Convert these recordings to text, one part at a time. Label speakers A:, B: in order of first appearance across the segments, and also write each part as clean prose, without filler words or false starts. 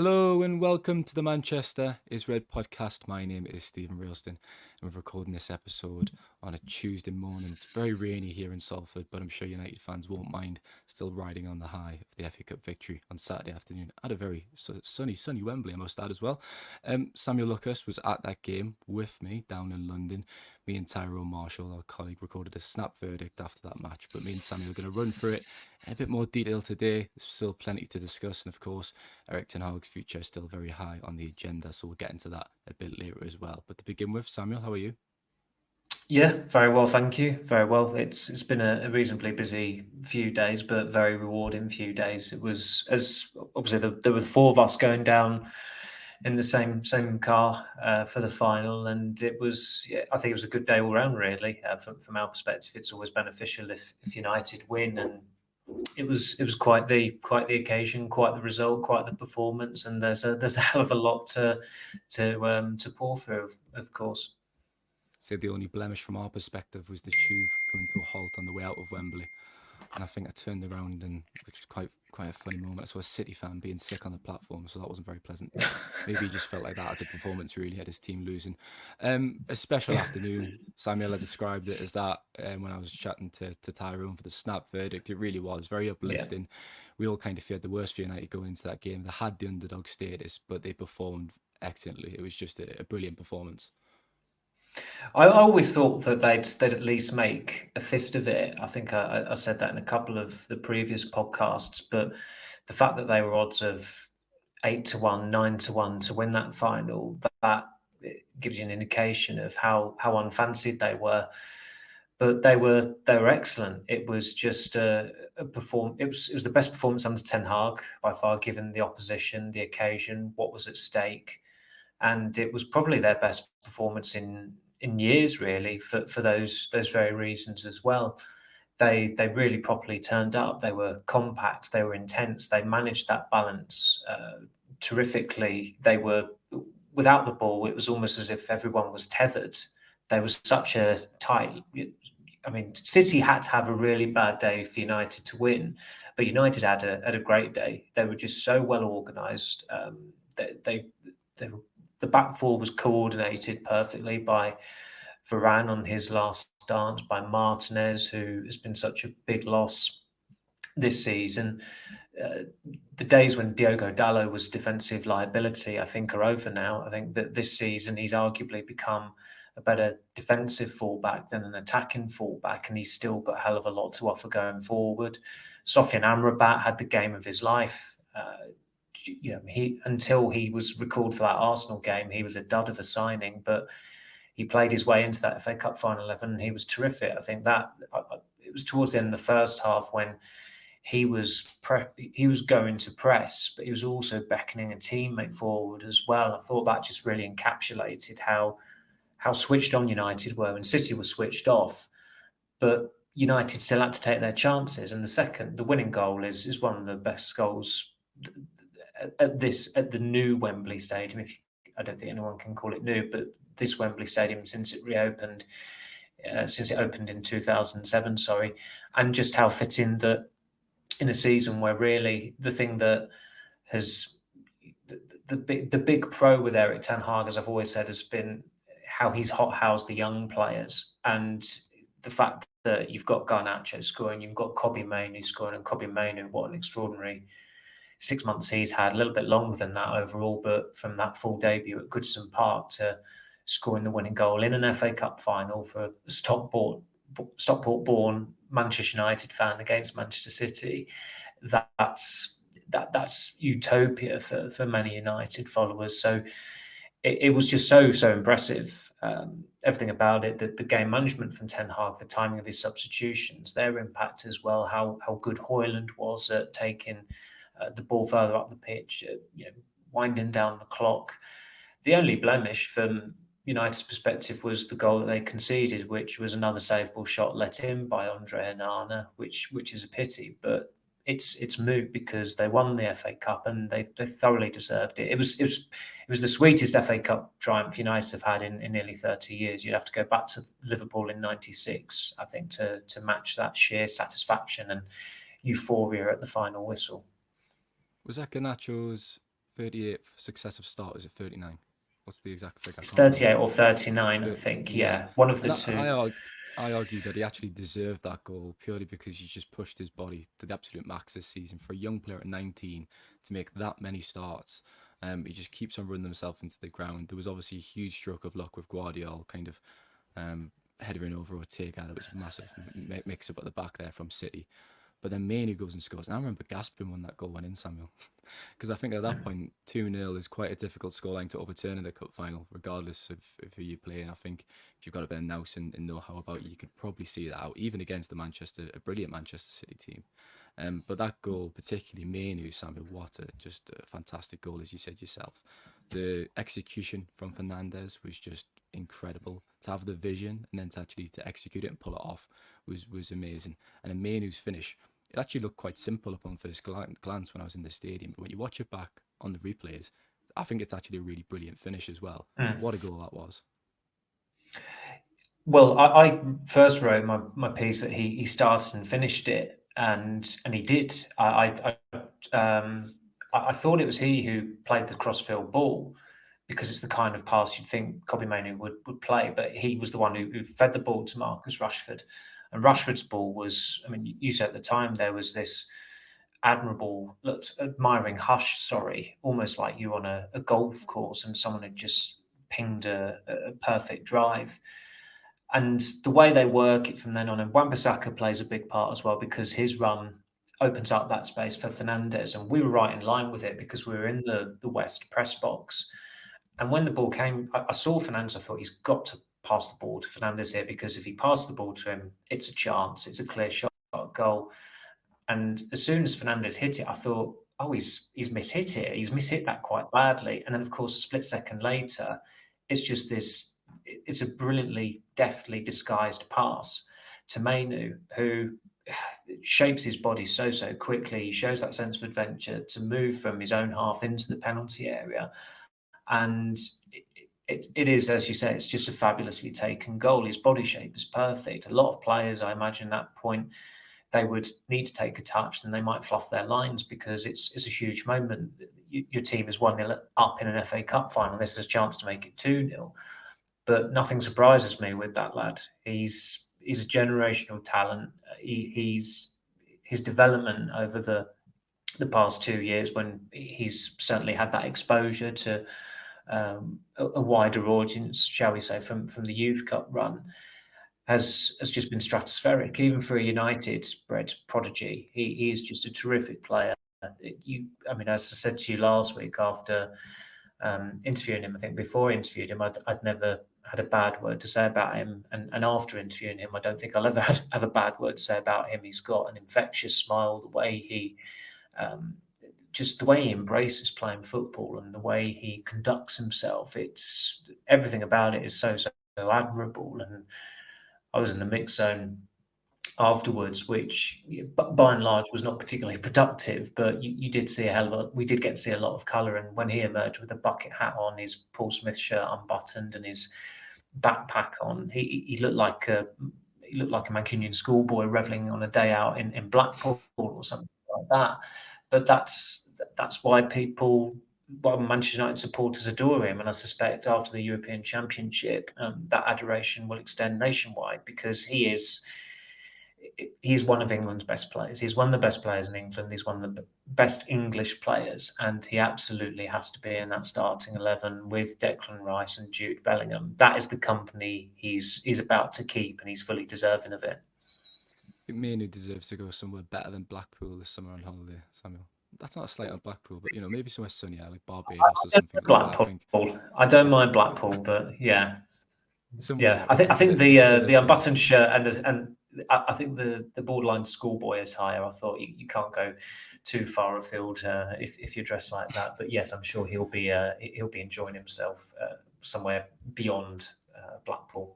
A: Hello and welcome to the Manchester is Red podcast. My name is Steven Railston and we're recording this episode on a Tuesday morning. It's very rainy here in Salford, but I'm sure United fans won't mind still riding on the high of the FA Cup victory on Saturday afternoon at a very sunny Wembley, I must add as well. Samuel Luckhurst was at that game with me down in London. Me and Tyrone Marshall, our colleague, recorded a snap verdict after that match, but me and Samuel are going to run through it in a bit more detail today. There's still plenty to discuss, and of course, Erik Ten Hag's future is still very high on the agenda, so we'll get into that a bit later as well. But to begin with, Samuel, how are you?
B: Yeah, very well, thank you. Very well. It's been a reasonably busy few days, but very rewarding few days. It was as obviously there were four of us going down in the same car for the final, and it was I think it was a good day all round. Really, from our perspective, it's always beneficial if United win, and it was quite the occasion, quite the result, quite the performance, and there's a hell of a lot to pour through, of course.
A: Say the only blemish from our perspective was the tube coming to a halt on the way out of Wembley. And I think I turned around, and which was quite a funny moment. I saw a City fan being sick on the platform, so that wasn't very pleasant. But maybe he just felt like that at the performance. Really had his team losing. A special afternoon. Samuel had described it as that when I was chatting to Tyrone for the snap verdict. It really was very
B: Yeah.
A: uplifting. We all kind of feared the worst for United going into that game. They had the underdog status, but they performed excellently. It was just a brilliant performance.
B: I always thought that they'd at least make a fist of it. I think I said that in a couple of the previous podcasts, but the fact that they were odds of 8-1, 9-1 to win that final, that it gives you an indication of how unfancied they were. But they were excellent. It was just a perform. It was the best performance under Ten Hag by far, given the opposition, the occasion, what was at stake, and it was probably their best performance in years, really, for those very reasons as well. They really properly turned up. They were compact. They were intense. They managed that balance terrifically. They were without the ball. It was almost as if everyone was tethered. There was such a tight. I mean, City had to have a really bad day for United to win, but United had a great day. They were just so well organised. They the back four was coordinated perfectly by Varane on his last dance, by Martinez, who has been such a big loss this season. Uh, the days when Diogo Dalot was defensive liability, I think, are over now. I think that this season he's arguably become a better defensive fullback than an attacking fullback, and he's still got a hell of a lot to offer going forward. Sofian Amrabat had the game of his life. He until he was recalled for that Arsenal game, he was a dud of a signing, but he played his way into that FA Cup final 11. And he was terrific. I think that it was towards the end of the first half when he was going to press, but he was also beckoning a teammate forward as well. I thought that just really encapsulated how switched on United were, and City was switched off, but United still had to take their chances. And the winning goal is one of the best goals at the new Wembley Stadium. I don't think anyone can call it new, but this Wembley Stadium since it reopened, since it opened in 2007, sorry, and just how fitting that in a season where really the thing that has the big pro with Erik Ten Hag, as I've always said, has been how he's hothoused the young players, and the fact that you've got Garnacho scoring, you've got Mainoo scoring, and Mainoo, what an extraordinary 6 months he's had, a little bit longer than that overall, but from that full debut at Goodison Park to scoring the winning goal in an FA Cup final for a Stockport-born Manchester United fan against Manchester City, that's utopia for many United followers. So it was just so impressive. Everything about it, the game management from Ten Hag, the timing of his substitutions, their impact as well. How good Højlund was at taking the ball further up the pitch, winding down the clock. The only blemish from United's perspective was the goal that they conceded, which was another savable shot let in by Andre Onana, which is a pity, but it's moot because they won the FA Cup and they thoroughly deserved it. It was the sweetest FA Cup triumph United have had in nearly 30 years. You'd have to go back to Liverpool in '96, I think, to match that sheer satisfaction and euphoria at the final whistle.
A: Was that Garnacho's 38 successive starters at 39. What's the exact figure? I
B: It's
A: can't remember.
B: 38 or 39, I
A: But
B: think.
A: yeah,
B: Yeah, one of
A: and
B: the two.
A: I argue that he actually deserved that goal purely because he just pushed his body to the absolute max this season. For a young player at 19 to make that many starts, he just keeps on running himself into the ground. There was obviously a huge stroke of luck with Guardiola kind of headering over Ortega. That was a massive mix up at the back there from City. But then Mainoo goes and scores. And I remember gasping when that goal went in, Samuel. Because I think at that point, 2-0 is quite a difficult scoreline to overturn in the cup final, regardless of who you play. And I think if you've got a bit of nous and know-how about you could probably see that out, even against a brilliant Manchester City team. But that goal, particularly Mainoo, Samuel, just a fantastic goal, as you said yourself. The execution from Fernandes was just incredible. To have the vision and then to execute it and pull it off was amazing. And then Mainoo's finish, it actually looked quite simple upon first glance when I was in the stadium. But when you watch it back on the replays, I think it's actually a really brilliant finish as well. What a goal that was.
B: Well, I first wrote my piece that he started and finished it, and he did. I thought it was he who played the crossfield ball because it's the kind of pass you'd think Kobbie Mainoo would play, but he was the one who fed the ball to Marcus Rashford. And Rashford's ball was, I mean, you said at the time there was this admirable, admiring hush, almost like you on a golf course and someone had just pinged a perfect drive. And the way they work it from then on, and Wan-Bissaka plays a big part as well because his run opens up that space for Fernandes, and we were right in line with it because we were in the West press box. And when the ball came, I saw Fernandes. I thought he's got to pass the ball to Fernandes here because if he passed the ball to him, it's a chance, it's a clear shot, goal. And as soon as Fernandes hit it, I thought, oh, he's mishit it. He's mishit that quite badly. And then, of course, a split second later, it's just this. It's a brilliantly, deftly disguised pass to Mainoo, who shapes his body so quickly. He shows that sense of adventure to move from his own half into the penalty area, and it is, as you say, it's just a fabulously taken goal. His body shape is perfect. A lot of players, I imagine, at that point they would need to take a touch, and they might fluff their lines because it's a huge moment. Your team is 1-0 up in an FA Cup final. This is a chance to make it 2-0. But nothing surprises me with that lad. He's a generational talent. He's his development over the past 2 years, when he's certainly had that exposure to a wider audience, shall we say, from the Youth Cup run, has just been stratospheric. Even for a United-bred prodigy, he is just a terrific player. I mean, as I said to you last week after interviewing him, I think before I interviewed him, I'd never had a bad word to say about him, and after interviewing him, I don't think I'll ever have a bad word to say about him. He's got an infectious smile, just the way he embraces playing football and the way he conducts himself. It's everything about it is so admirable. And I was in the mix zone afterwards, which by and large was not particularly productive, but you did see we did get to see a lot of colour. And when he emerged with a bucket hat on, his Paul Smith shirt unbuttoned and his backpack on, he looked like a Mancunian schoolboy revelling on a day out in Blackpool or something like that. But that's why Manchester United supporters adore him, and I suspect after the European Championship, that adoration will extend nationwide because he is one of England's best players. He's one of the best players in England. He's one of the best English players, and he absolutely has to be in that starting 11 with Declan Rice and Jude Bellingham. That is the company he's about to keep, and he's fully deserving of it.
A: I think Mainoo deserves to go somewhere better than Blackpool this summer on holiday, Samuel. That's not a slight on Blackpool, but maybe somewhere sunnier like Barbados or something like that.
B: I don't mind Blackpool, but yeah.
A: Somewhere,
B: I think
A: further
B: the
A: south.
B: unbuttoned shirt and I think the borderline schoolboy attire. I thought you can't go too far afield if you're dressed like that. But yes, I'm sure he'll be enjoying himself somewhere beyond Blackpool.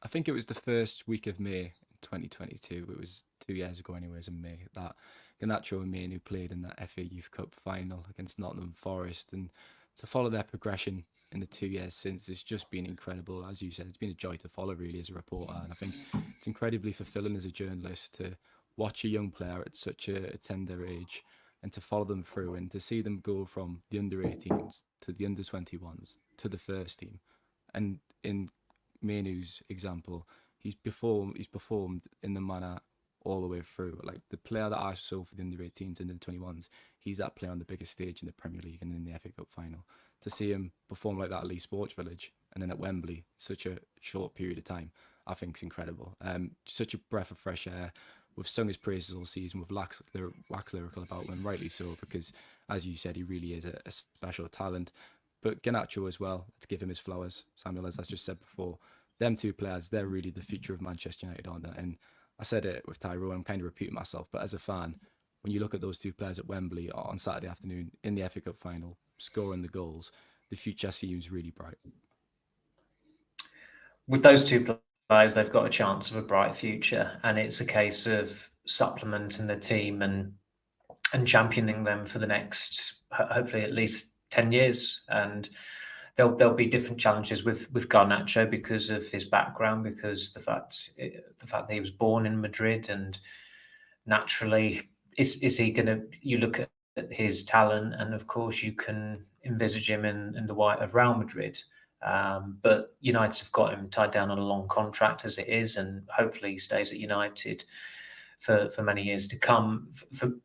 A: I think it was the first week of May 2022. It was 2 years ago, anyways, in May, that Garnacho and Mainoo played in that FA Youth Cup final against Nottingham Forest, and to follow their progression in the 2 years since, it's just been incredible. As you said, it's been a joy to follow, really, as a reporter, and I think it's incredibly fulfilling as a journalist to watch a young player at such a tender age and to follow them through and to see them go from the under-18s to the under-21s to the first team. And in Mainoo's example, he's performed in the manner all the way through. Like the player that I saw for the under-18s and the 21s, he's that player on the biggest stage in the Premier League and in the FA Cup final. To see him perform like that at Leigh Sports Village and then at Wembley, such a short period of time, I think is incredible. Such a breath of fresh air. We've sung his praises all season. We've waxed lyrical about him, and rightly so, because, as you said, he really is a special talent. But Garnacho as well, to give him his flowers, Samuel, as I just said before, them two players, they're really the future of Manchester United, aren't they? And I said it with Tyrone, I'm kind of repeating myself, but as a fan, when you look at those two players at Wembley on Saturday afternoon in the FA Cup final, scoring the goals, the future seems really bright.
B: With those two players, they've got a chance of a bright future, and it's a case of supplementing the team and championing them for the next, hopefully, at least 10 years. And there'll be different challenges with Garnacho because of his background, because the fact that he was born in Madrid, and naturally, is he going to? You look at his talent, and of course, you can envisage him in the white of Real Madrid. But United have got him tied down on a long contract as it is, and hopefully he stays at United for many years to come.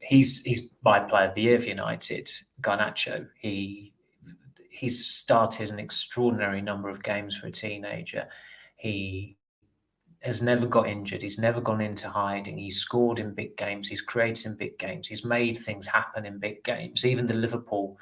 B: He's by Player of the Year for United, Garnacho. He's started an extraordinary number of games for a teenager. He has never got injured. He's never gone into hiding. He's scored in big games. He's created in big games. He's made things happen in big games. Even the Liverpool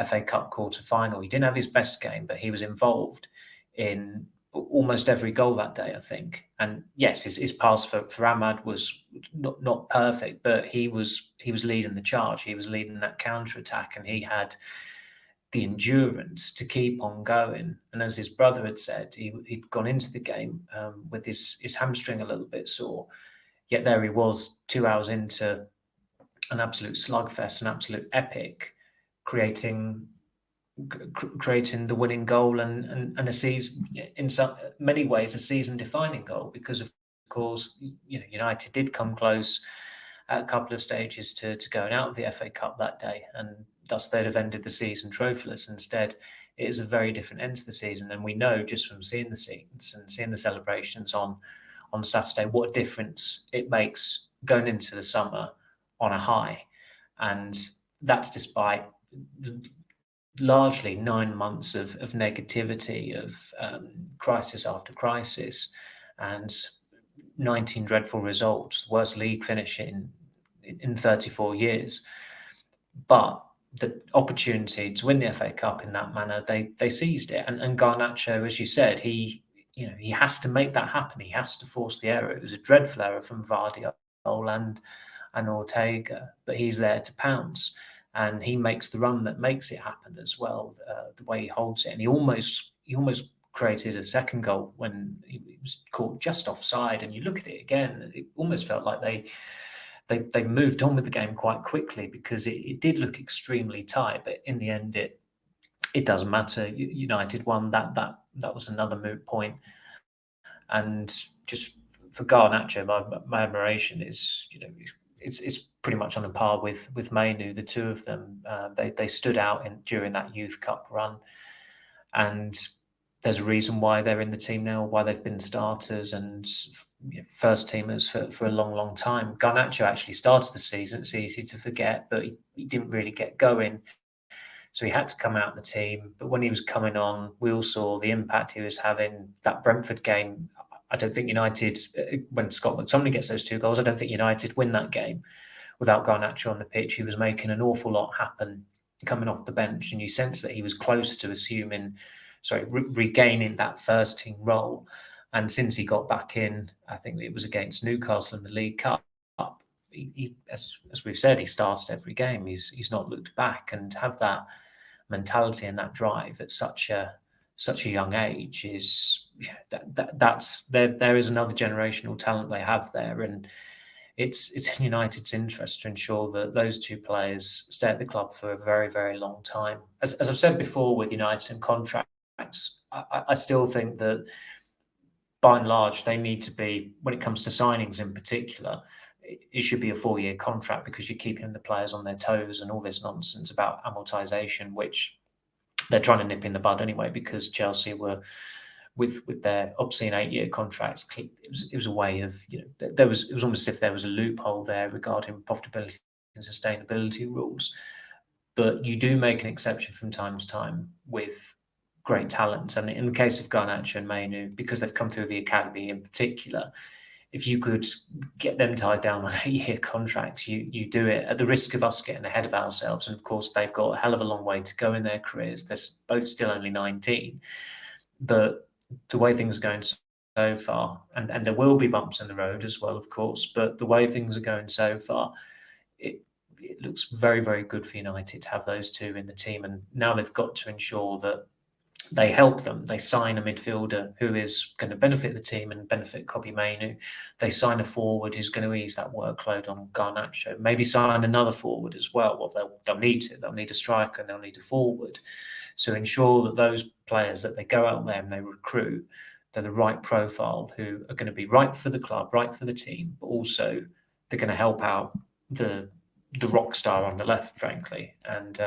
B: FA Cup quarter-final, he didn't have his best game, but he was involved in almost every goal that day, I think. And yes, his pass for Ahmad was not perfect, but he was leading the charge. He was leading that counter-attack, and he had the endurance to keep on going. And as his brother had said, he'd gone into the game with his hamstring a little bit sore, yet there he was 2 hours into an absolute slugfest, an absolute epic, creating the winning goal and a season, in many ways, a season-defining goal, because of course, United did come close at a couple of stages to going out of the FA Cup that day, and thus they'd have ended the season trophyless. Instead, it is a very different end to the season, and we know just from seeing the scenes and seeing the celebrations on Saturday what a difference it makes going into the summer on a high. And that's despite largely 9 months of negativity, of crisis after crisis, and 19 dreadful results, worst league finish in 34 years. But the opportunity to win the FA Cup in that manner, they seized it. And Garnacho, as you said, he has to make that happen. He has to force the error. It was a dreadful error from Vardy and Ortega, but he's there to pounce. And he makes the run that makes it happen as well, the way he holds it. And he almost created a second goal when he was caught just offside. And you look at it again, it almost felt like they moved on with the game quite quickly, because it did look extremely tight. But in the end, it doesn't matter. United won. That was another moot point. And just for Garnacho, my admiration is, it's pretty much on a par with Mainoo. The two of them, they stood out during that Youth Cup run, and there's a reason why they're in the team now, why they've been starters and first teamers for a long, long time. Garnacho actually started the season. It's easy to forget, but he didn't really get going, so he had to come out of the team. But when he was coming on, we all saw the impact he was having. That Brentford game, I don't think United, when Scott McTominay gets those 2 goals, I don't think United win that game without Garnacho on the pitch. He was making an awful lot happen coming off the bench, and you sense that he was close to regaining that first team role. And since he got back in, I think it was against Newcastle in the League Cup, he, as we've said, he started every game. He's not looked back, and to have that mentality and that drive at such a young age is that's there is another generational talent they have there, and it's in United's interest to ensure that those two players stay at the club for a very, very long time. As I've said before, with United and contracts, I still think that by and large they need to be, when it comes to signings in particular, it should be a 4-year contract because you're keeping the players on their toes and all this nonsense about amortization, which they're trying to nip in the bud anyway because Chelsea were with their obscene 8-year contracts. It was a way of, it was almost as if there was a loophole there regarding profitability and sustainability rules. But you do make an exception from time to time with great talent. And in the case of Garnacho and Mainoo, because they've come through the academy in particular, if you could get them tied down on 8-year contracts, you do it at the risk of us getting ahead of ourselves. And of course, they've got a hell of a long way to go in their careers. They're both still only 19. But the way things are going so far, and there will be bumps in the road as well, of course, but the way things are going so far, it looks very, very good for United to have those two in the team. And now they've got to ensure that they help them. They sign a midfielder who is going to benefit the team and benefit Kobbie Mainoo. They sign a forward who's going to ease that workload on Garnacho. Maybe sign another forward as well. Well, they'll need to. They'll need a striker and they'll need a forward. So ensure that those players that they go out there and they recruit, they're the right profile who are going to be right for the club, right for the team, but also they're going to help out the rock star on the left, frankly. And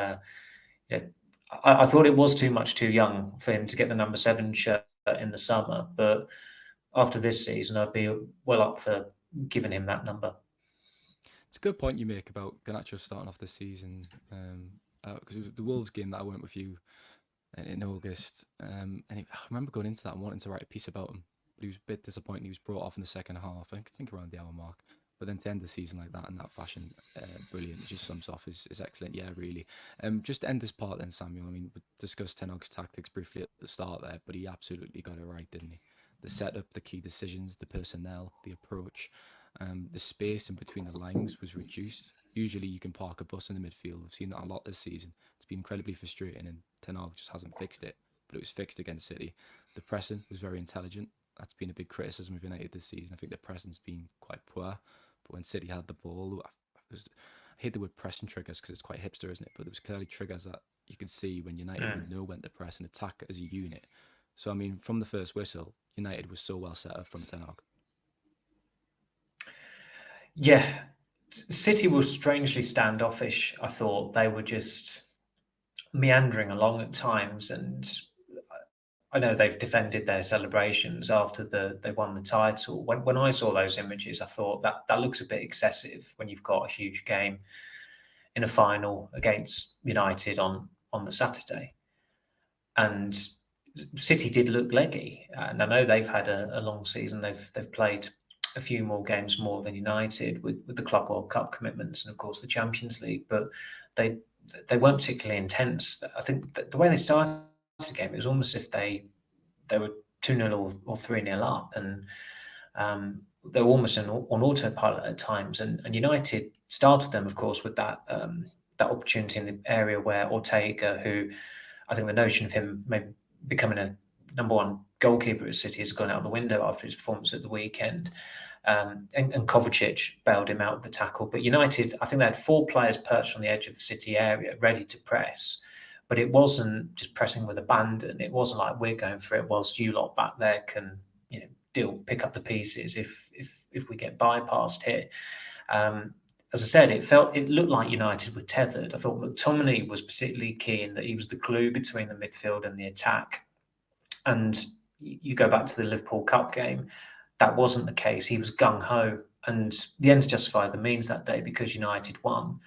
B: I thought it was too young for him to get the number 7 shirt in the summer, but after this season, I'd be well up for giving him that number.
A: It's a good point you make about Garnacho starting off this season, because it was the Wolves game that I went with you in August, and I remember going into that and wanting to write a piece about him, but he was a bit disappointed. He was brought off in the second half, I think around the hour mark. But then to end the season like that in that fashion, brilliant. It just sums off is excellent. Yeah, really. Just to end this part then, Samuel. I mean, we discussed Ten Hag's tactics briefly at the start there, but he absolutely got it right, didn't he? The setup, the key decisions, the personnel, the approach, the space in between the lines was reduced. Usually you can park a bus in the midfield. We've seen that a lot this season. It's been incredibly frustrating, and Ten Hag just hasn't fixed it. But it was fixed against City. The pressing was very intelligent. That's been a big criticism of United this season. I think the pressing's been quite poor. But when City had the ball, I hate the word pressing triggers because it's quite hipster, isn't it? But there was clearly triggers that you could see when United would know when to press and attack as a unit. So, I mean, from the first whistle, United was so well set up from Ten Hag.
B: Yeah, City was strangely standoffish. I thought they were just meandering along at times, and I know they've defended their celebrations after they won the title. When I saw those images, I thought that looks a bit excessive when you've got a huge game in a final against United on the Saturday. And City did look leggy, and I know they've had a long season. They've played a few more games more than United with the Club World Cup commitments and of course the Champions League, but they weren't particularly intense. I think the way they started the game, it was almost as if they were 2-0 or 3-0 up, and they were almost on autopilot at times. And United started them, of course, with that opportunity in the area where Ortega, who I think the notion of him maybe becoming a number 1 goalkeeper at City has gone out the window after his performance at the weekend. And Kovacic bailed him out of the tackle. But United, I think they had 4 players perched on the edge of the City area, ready to press. But it wasn't just pressing with abandon. It wasn't like we're going for it whilst you lot back there can, pick up the pieces if we get bypassed here. As I said, it looked like United were tethered. I thought McTominay was particularly key in that he was the glue between the midfield and the attack. And you go back to the Liverpool Cup game, that wasn't the case. He was gung-ho, and the ends justified the means that day because United won.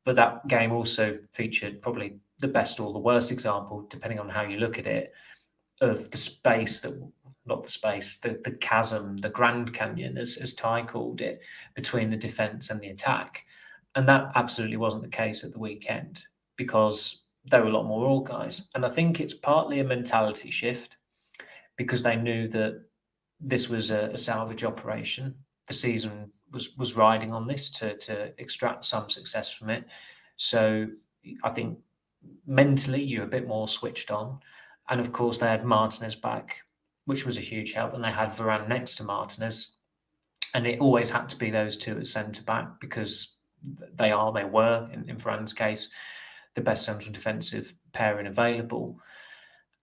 B: But that game also featured probably the best or the worst example, depending on how you look at it, of the space the chasm, the Grand Canyon, as Ty called it, between the defence and the attack. And that absolutely wasn't the case at the weekend because they were a lot more organised. And I think it's partly a mentality shift because they knew that this was a salvage operation. The season was riding on this to extract some success from it. So I think mentally you're a bit more switched on. And of course they had Martinez back, which was a huge help. And they had Varane next to Martinez. And it always had to be those two at centre-back because they were, in Varane's case, the best central defensive pairing available.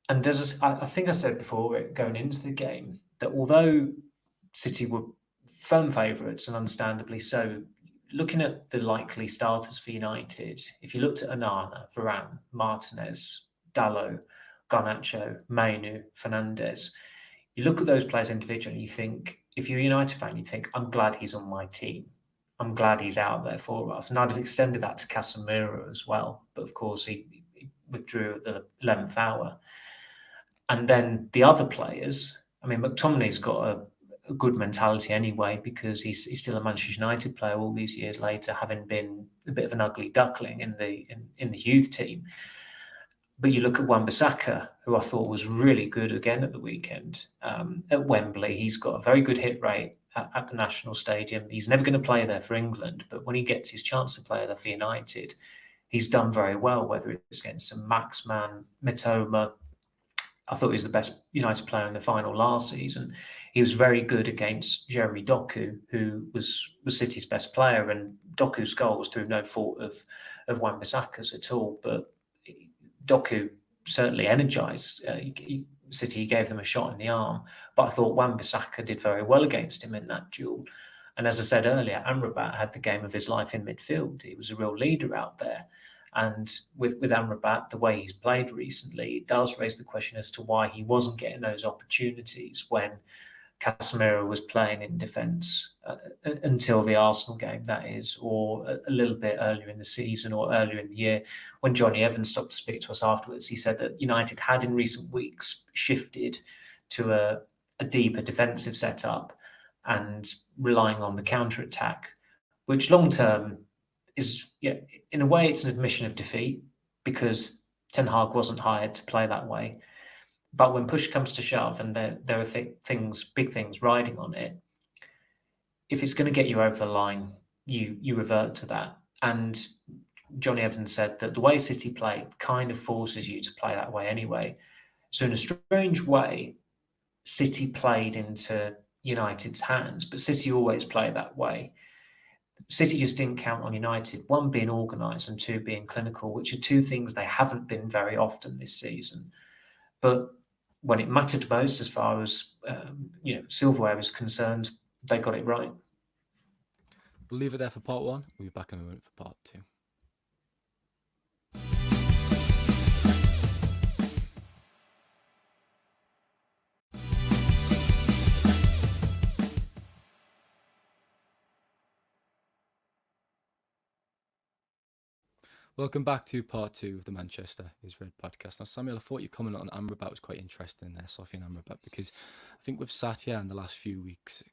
B: And I think I said before, going into the game, that although City were firm favourites, and understandably so. Looking at the likely starters for United, if you looked at Onana, Varane, Martinez, Dalot, Garnacho, Mainoo, Fernandes, you look at those players individually and you think, if you're a United fan, you think, I'm glad he's on my team. I'm glad he's out there for us. And I'd have extended that to Casemiro as well. But of course, he withdrew at the 11th hour. And then the other players, I mean, McTominay's got a good mentality anyway, because he's still a Manchester United player all these years later, having been a bit of an ugly duckling in the youth team. But you look at Wan-Bissaka, who I thought was really good again at the weekend at Wembley. He's got a very good hit rate at the National Stadium. He's never going to play there for England, but when he gets his chance to play there for United, he's done very well, whether it's against some Maxman, Mitoma. I thought he was the best United player in the final last season. He was very good against Jeremy Doku, who was City's best player, and Doku's goal was through no fault of Wan-Bissaka's at all. But Doku certainly energised City. He gave them a shot in the arm, but I thought Wan-Bissaka did very well against him in that duel. And as I said earlier, Amrabat had the game of his life in midfield. He was a real leader out there. And with Amrabat, the way he's played recently, it does raise the question as to why he wasn't getting those opportunities when Casemiro was playing in defence until the Arsenal game, that is, or a little bit earlier in the season or earlier in the year. When Johnny Evans stopped to speak to us afterwards, he said that United had in recent weeks shifted to a deeper defensive setup and relying on the counter-attack, which long-term is, in a way, it's an admission of defeat, because Ten Hag wasn't hired to play that way. But when push comes to shove and there are big things riding on it, if it's going to get you over the line, you revert to that. And Johnny Evans said that the way City played kind of forces you to play that way anyway. So in a strange way, City played into United's hands, but City always play that way. City just didn't count on United, one being organised and two being clinical, which are two things they haven't been very often this season. But when it mattered most, as far as silverware was concerned, they got it right.
A: We'll leave it there for part one. We'll be back in a moment for part two. Welcome back to part two of the Manchester is Red podcast. Now, Samuel, I thought your comment on Amrabat was quite interesting there, Sofian Amrabat, because I think we've sat here in the last few weeks,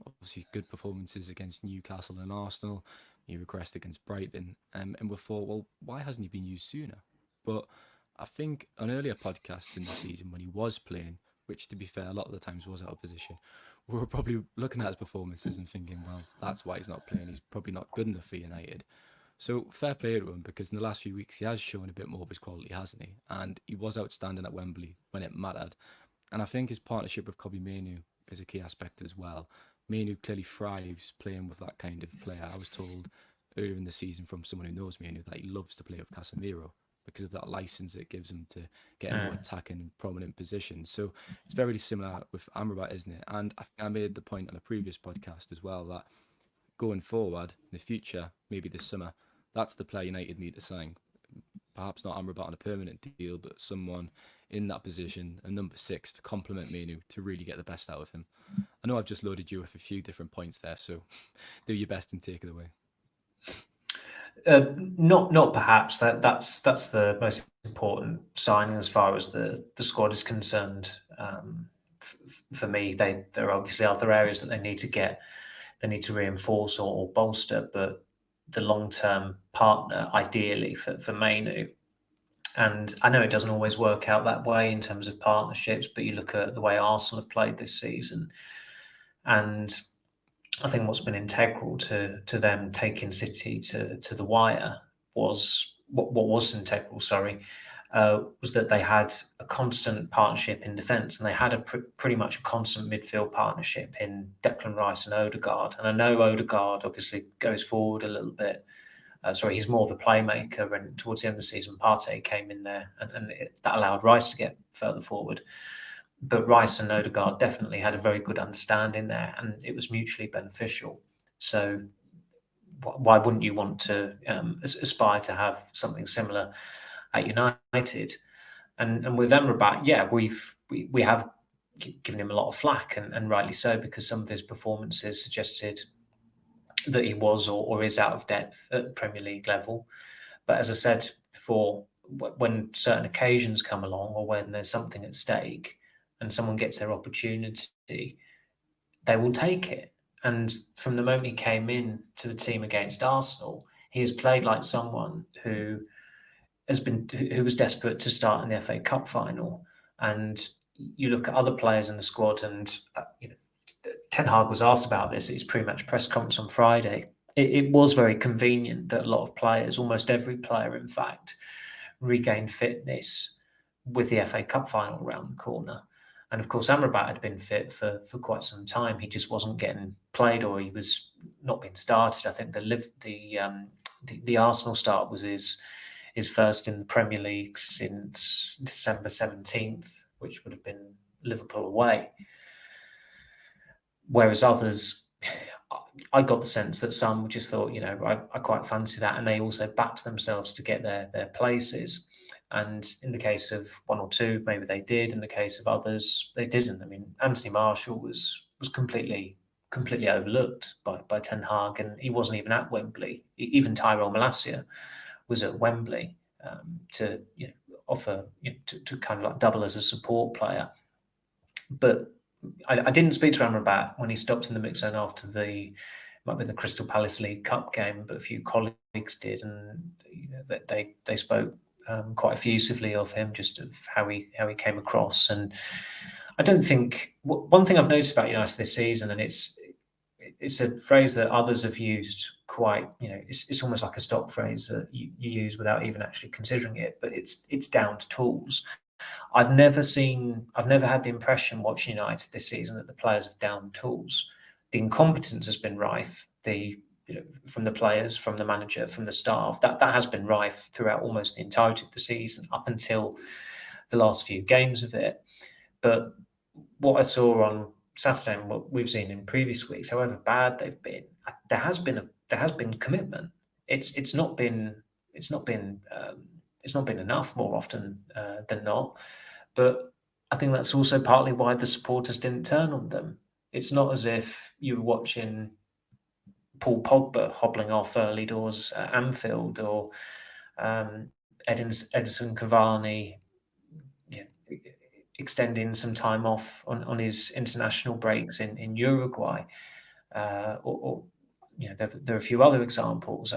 A: obviously good performances against Newcastle and Arsenal, he regressed against Brighton, and we thought, well, why hasn't he been used sooner? But I think on earlier podcasts in the season when he was playing, which to be fair, a lot of the times was out of position, we were probably looking at his performances and thinking, well, that's why he's not playing. He's probably not good enough for United. So fair play to him, because in the last few weeks he has shown a bit more of his quality, hasn't he? And he was outstanding at Wembley when it mattered. And I think his partnership with Kobbie Mainoo is a key aspect as well. Mainoo clearly thrives playing with that kind of player. I was told earlier in the season from someone who knows Mainoo that he loves to play with Casemiro because of that license it gives him to get into attacking and prominent positions. So it's very similar with Amrabat, isn't it? And I made the point on a previous podcast as well that going forward in the future, maybe this summer, that's the player United need to sign. Perhaps not Amrabat on a permanent deal, but someone in that position, a number 6, to complement Mainoo, to really get the best out of him. I know I've just loaded you with a few different points there, so do your best and take it away.
B: Not perhaps. That's the most important signing as far as the squad is concerned. For me, there are obviously other areas that they need to reinforce or bolster, but the long-term partner, ideally, for Mainoo. And I know it doesn't always work out that way in terms of partnerships, but you look at the way Arsenal have played this season, and I think what's been integral to them taking City to the wire was that they had a constant partnership in defence, and they had pretty much a constant midfield partnership in Declan Rice and Odegaard. And I know Odegaard obviously goes forward a little bit. He's more of a playmaker, and towards the end of the season, Partey came in there, and that allowed Rice to get further forward. but Rice and Odegaard definitely had a very good understanding there, and it was mutually beneficial. So why wouldn't you want to aspire to have something similar at United? And with Emrabat, yeah, we have given him a lot of flack, and rightly so, because some of his performances suggested that he was or is out of depth at Premier League level. But as I said before, when certain occasions come along or when there's something at stake and someone gets their opportunity, they will take it. And from the moment he came in to the team against Arsenal, he has played like someone who was desperate to start in the FA Cup final. And you look at other players in the squad, and Ten Hag was asked about this at his pre-match press conference on Friday. It was very convenient that a lot of players, almost every player, in fact, regained fitness with the FA Cup final around the corner. And of course, Amrabat had been fit for quite some time. He just wasn't getting played, or he was not being started. I think the Arsenal start was his first in the Premier League since December 17th, which would have been Liverpool away. Whereas others, I got the sense that some just thought, I quite fancy that, and they also backed themselves to get their places. And in the case of one or two, maybe they did. In the case of others, they didn't. I mean, Anthony Marshall was completely overlooked by Ten Hag, and he wasn't even at Wembley. Even Tyrone Marshall was at Wembley to offer to kind of like double as a support player. But I didn't speak to Amrabat when he stopped in the mix zone after might have been the Crystal Palace League Cup game, but a few colleagues did, and they spoke quite effusively of him, just of how he came across. And I don't think one thing I've noticed about United this season, and it's a phrase that others have used quite, it's almost like a stock phrase that you use without even actually considering it, but it's down to tools. I've never had the impression watching United this season that the players have down tools. The incompetence has been rife. From the players, from the manager, from the staff, that has been rife throughout almost the entirety of the season, up until the last few games of it. But what I saw on Saturday and what we've seen in previous weeks, however bad they've been, there has been commitment. It's not been enough more often than not. But I think that's also partly why the supporters didn't turn on them. It's not as if you were watching Paul Pogba hobbling off early doors at Anfield, or Edinson Cavani extending some time off on his international breaks in Uruguay. Or there are a few other examples.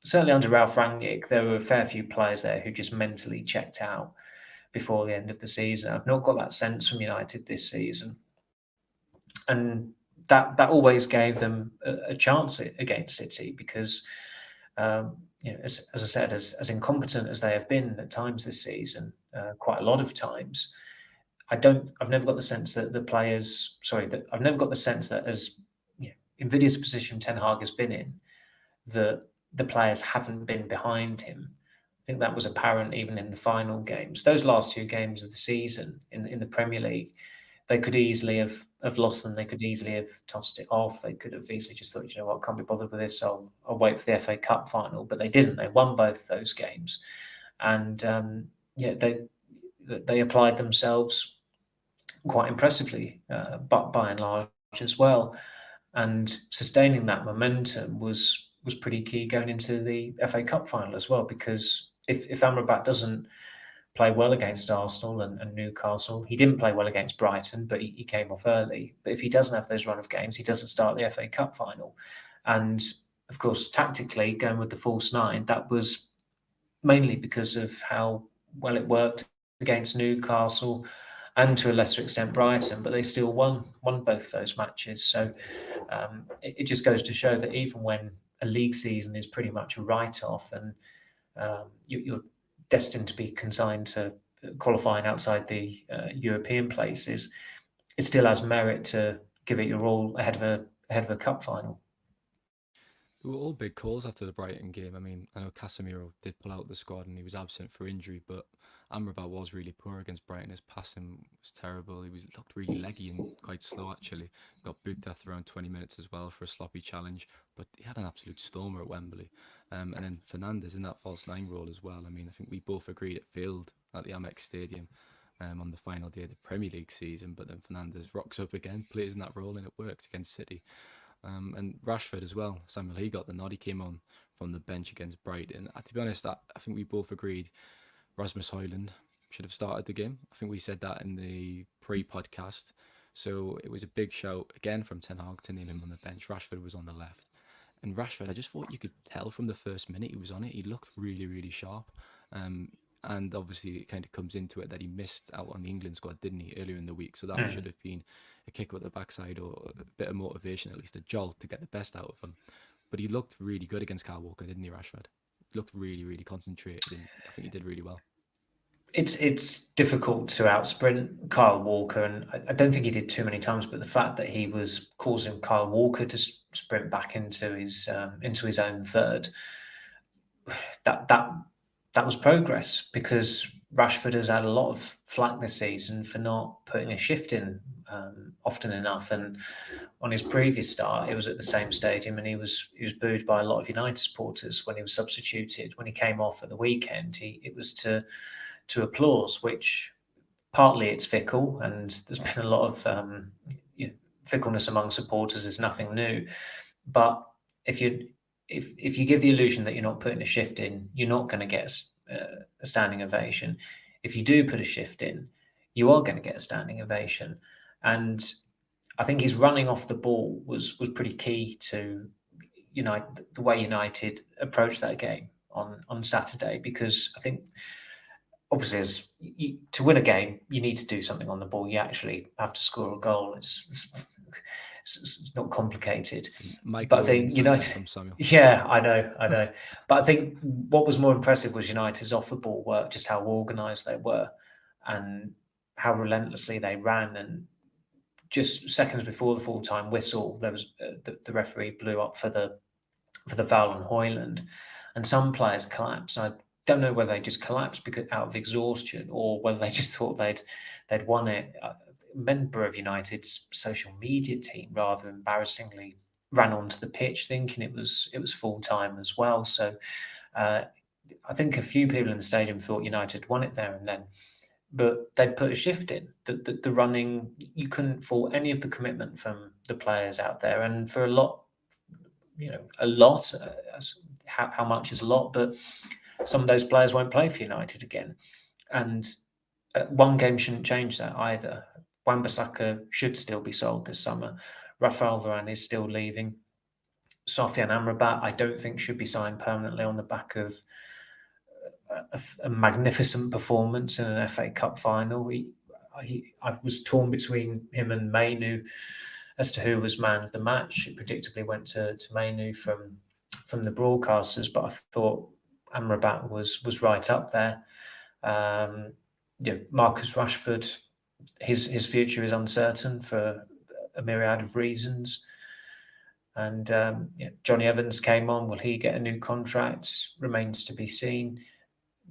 B: Certainly under Ralph Rangnick, there were a fair few players there who just mentally checked out before the end of the season. I've not got that sense from United this season, and that always gave them a chance against City, because as I said, as incompetent as they have been at times this season, quite a lot of times, I've never got the sense that I've never got the sense that, as invidious position Ten Hag has been in, that the players haven't been behind him. I think that was apparent even in the final games. Those last two games of the season in the Premier League, they could easily have lost them. They could easily have tossed it off. They could have easily just thought, what, can't be bothered with this, so I'll wait for the FA Cup final. But they didn't. They won both those games. And they applied themselves quite impressively, but by and large as well. And sustaining that momentum was pretty key going into the FA Cup final as well, because if Amrabat doesn't play well against Arsenal and Newcastle, he didn't play well against Brighton, but he came off early. But if he doesn't have those run of games, he doesn't start the FA Cup final. And of course, tactically, going with the false nine, that was mainly because of how well it worked against Newcastle and to a lesser extent Brighton, but they still won both those matches. So it just goes to show that even when a league season is pretty much a write-off, and you're destined to be consigned to qualifying outside the European places, it still has merit to give it your all ahead of a cup final.
A: They were all big calls after the Brighton game. I mean, I know Casemiro did pull out the squad and he was absent for injury, but Amrabat was really poor against Brighton. His passing was terrible. He looked really leggy and quite slow, actually. Got booked after around 20 minutes as well for a sloppy challenge, but he had an absolute stormer at Wembley. And then Fernandes in that false nine role as well. I mean, I think we both agreed it failed at the Amex Stadium on the final day of the Premier League season, but then Fernandes rocks up again, plays in that role, and it worked against City. And Rashford as well. Samuel, he got the nod. He came on from the bench against Brighton. To be honest, I think we both agreed Rasmus Højlund should have started the game. I think we said that in the pre-podcast. So it was a big shout again from Ten Hag to name him on the bench. Rashford was on the left. And Rashford, I just thought you could tell from the first minute he was on it. He looked really, really sharp. And obviously it kind of comes into it that he missed out on the England squad, didn't he, earlier in the week? So that should have been a kick up the backside or a bit of motivation, at least a jolt to get the best out of him. But he looked really good against Kyle Walker, didn't he, Rashford? He looked really, really concentrated, and I think he did really well.
B: It's difficult to outsprint Kyle Walker, and I don't think he did too many times. But the fact that he was causing Kyle Walker to sprint back into his own third, that was progress, because Rashford has had a lot of flack this season for not putting a shift in often enough. And on his previous start, it was at the same stadium, and he was booed by a lot of United supporters when he was substituted. When he came off at the weekend, it was to applause, which partly it's fickle, and there's been a lot of fickleness among supporters is nothing new. But if you give the illusion that you're not putting a shift in, you're not going to get a standing ovation. If you do put a shift in, you are going to get a standing ovation. And I think his running off the ball was pretty key to the way United approached that game on Saturday, because I think obviously to win a game, you need to do something on the ball. You actually have to score a goal. It's not complicated. But I think United, yeah, I know. But I think what was more impressive was United's off the ball work, just how organised they were and how relentlessly they ran. And just seconds before the full-time whistle, there was the referee blew up for the foul on Højlund, and some players collapsed. I don't know whether they just collapsed out of exhaustion or whether they just thought they'd won it. A member of United's social media team rather embarrassingly ran onto the pitch thinking it was full time as well. So I think a few people in the stadium thought United won it there and then, but they'd put a shift in. The running, you couldn't fault any of the commitment from the players out there, and for a lot. How much is a lot, but some of those players won't play for United again. And one game shouldn't change that either. Wan-Bissaka should still be sold this summer. Rafael Varane is still leaving. Sofyan Amrabat, I don't think should be signed permanently on the back of a magnificent performance in an FA Cup final. I was torn between him and Mainoo as to who was man of the match. It predictably went to Mainoo from the broadcasters, but I thought Amrabat was right up there. Marcus Rashford, his future is uncertain for a myriad of reasons. And Johnny Evans came on. Will he get a new contract? Remains to be seen.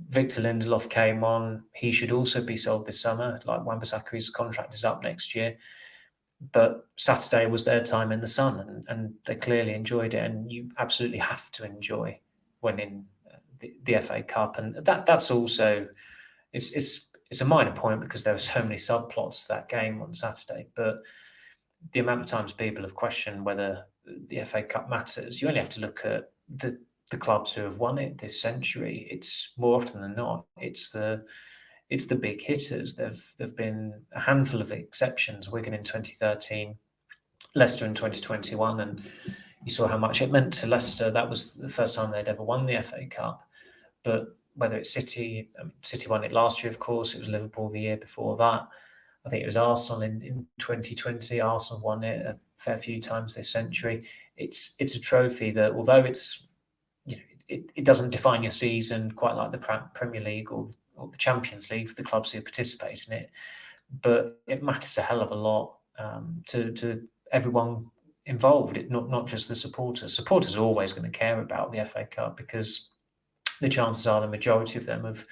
B: Victor Lindelof came on. He should also be sold this summer. Like Wan-Bissaka, his contract is up next year. But Saturday was their time in the sun, and they clearly enjoyed it. And you absolutely have to enjoy winning the FA Cup, and that's also it's a minor point because there were so many subplots to that game on Saturday. But the amount of times people have questioned whether the FA Cup matters, you only have to look at the clubs who have won it this century. It's more often than not, it's the big hitters. There've been a handful of exceptions. Wigan in 2013, Leicester in 2021, and you saw how much it meant to Leicester. That was the first time they'd ever won the FA Cup. But whether it's City won it last year, of course. It was Liverpool the year before that. I think it was Arsenal in 2020. Arsenal won it a fair few times this century. It's a trophy that, although it's it doesn't define your season quite like the Premier League or the Champions League for the clubs who participate in it, but it matters a hell of a lot to everyone involved. Not just the supporters. Supporters are always going to care about the FA Cup because the chances are the majority of them have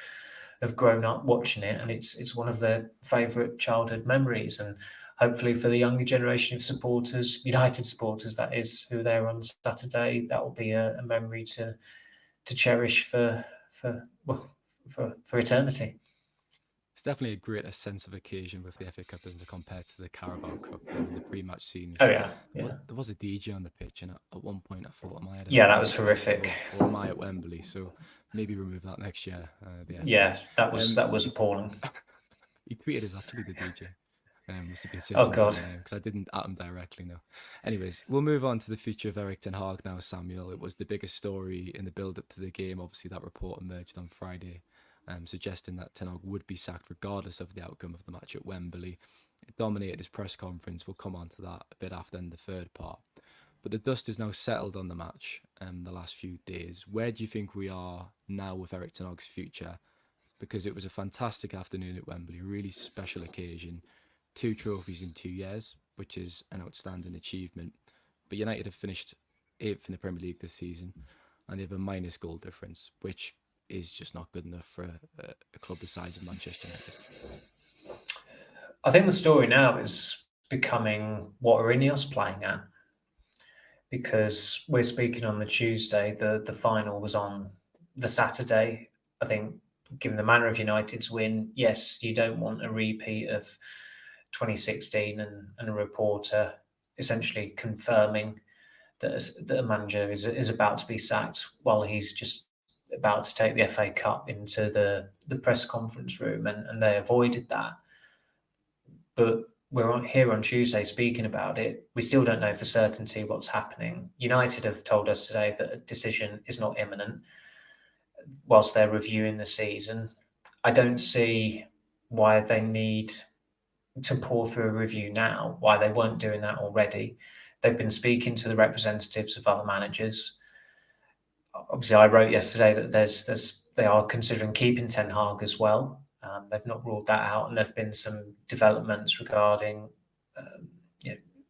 B: have grown up watching it, and it's one of their favourite childhood memories. And hopefully for the younger generation of supporters, United supporters, that is, who they're on Saturday, that will be a memory to cherish for eternity.
A: It's definitely a greater sense of occasion with the FA Cup, isn't it, compared to the Carabao Cup. I mean, the pre-match scenes.
B: Oh yeah,
A: There was a DJ on the pitch, and at one point I thought, am I at a
B: yeah, that was
A: music
B: horrific.
A: festival or am I at Wembley? So maybe remove that next year, the
B: Yeah,
A: FA.
B: that was appalling.
A: He tweeted is actually the DJ. Must have been
B: Oh
A: searching his
B: God.
A: own name because I didn't at him directly. No. Anyways, we'll move on to the future of Erik Ten Hag now, Samuel. It was the biggest story in the build-up to the game. Obviously, that report emerged on Friday, suggesting that Ten Hag would be sacked regardless of the outcome of the match at Wembley. It dominated his press conference. We'll come on to that a bit after in the third part. But the dust is now settled on the match the last few days. Where do you think we are now with Erik Ten Hag's future? Because it was a fantastic afternoon at Wembley, a really special occasion. 2 trophies in 2 years, which is an outstanding achievement. But United have finished 8th in the Premier League this season, and they have a minus goal difference, which is just not good enough for a club the size of Manchester United.
B: I think the story now is becoming what are Ineos playing at, because we're speaking on the Tuesday. The final was on the Saturday. I think, given the manner of United's win, yes, you don't want a repeat of 2016 and a reporter essentially confirming that a manager is about to be sacked while he's just about to take the FA Cup into the press conference room, and they avoided that. But we're here on Tuesday speaking about it. We still don't know for certainty what's happening. United have told us today that a decision is not imminent whilst they're reviewing the season. I don't see why they need to pour through a review now, why they weren't doing that already. They've been speaking to the representatives of other managers. Obviously, I wrote yesterday that they are considering keeping Ten Hag as well. They've not ruled that out, and there've been some developments regarding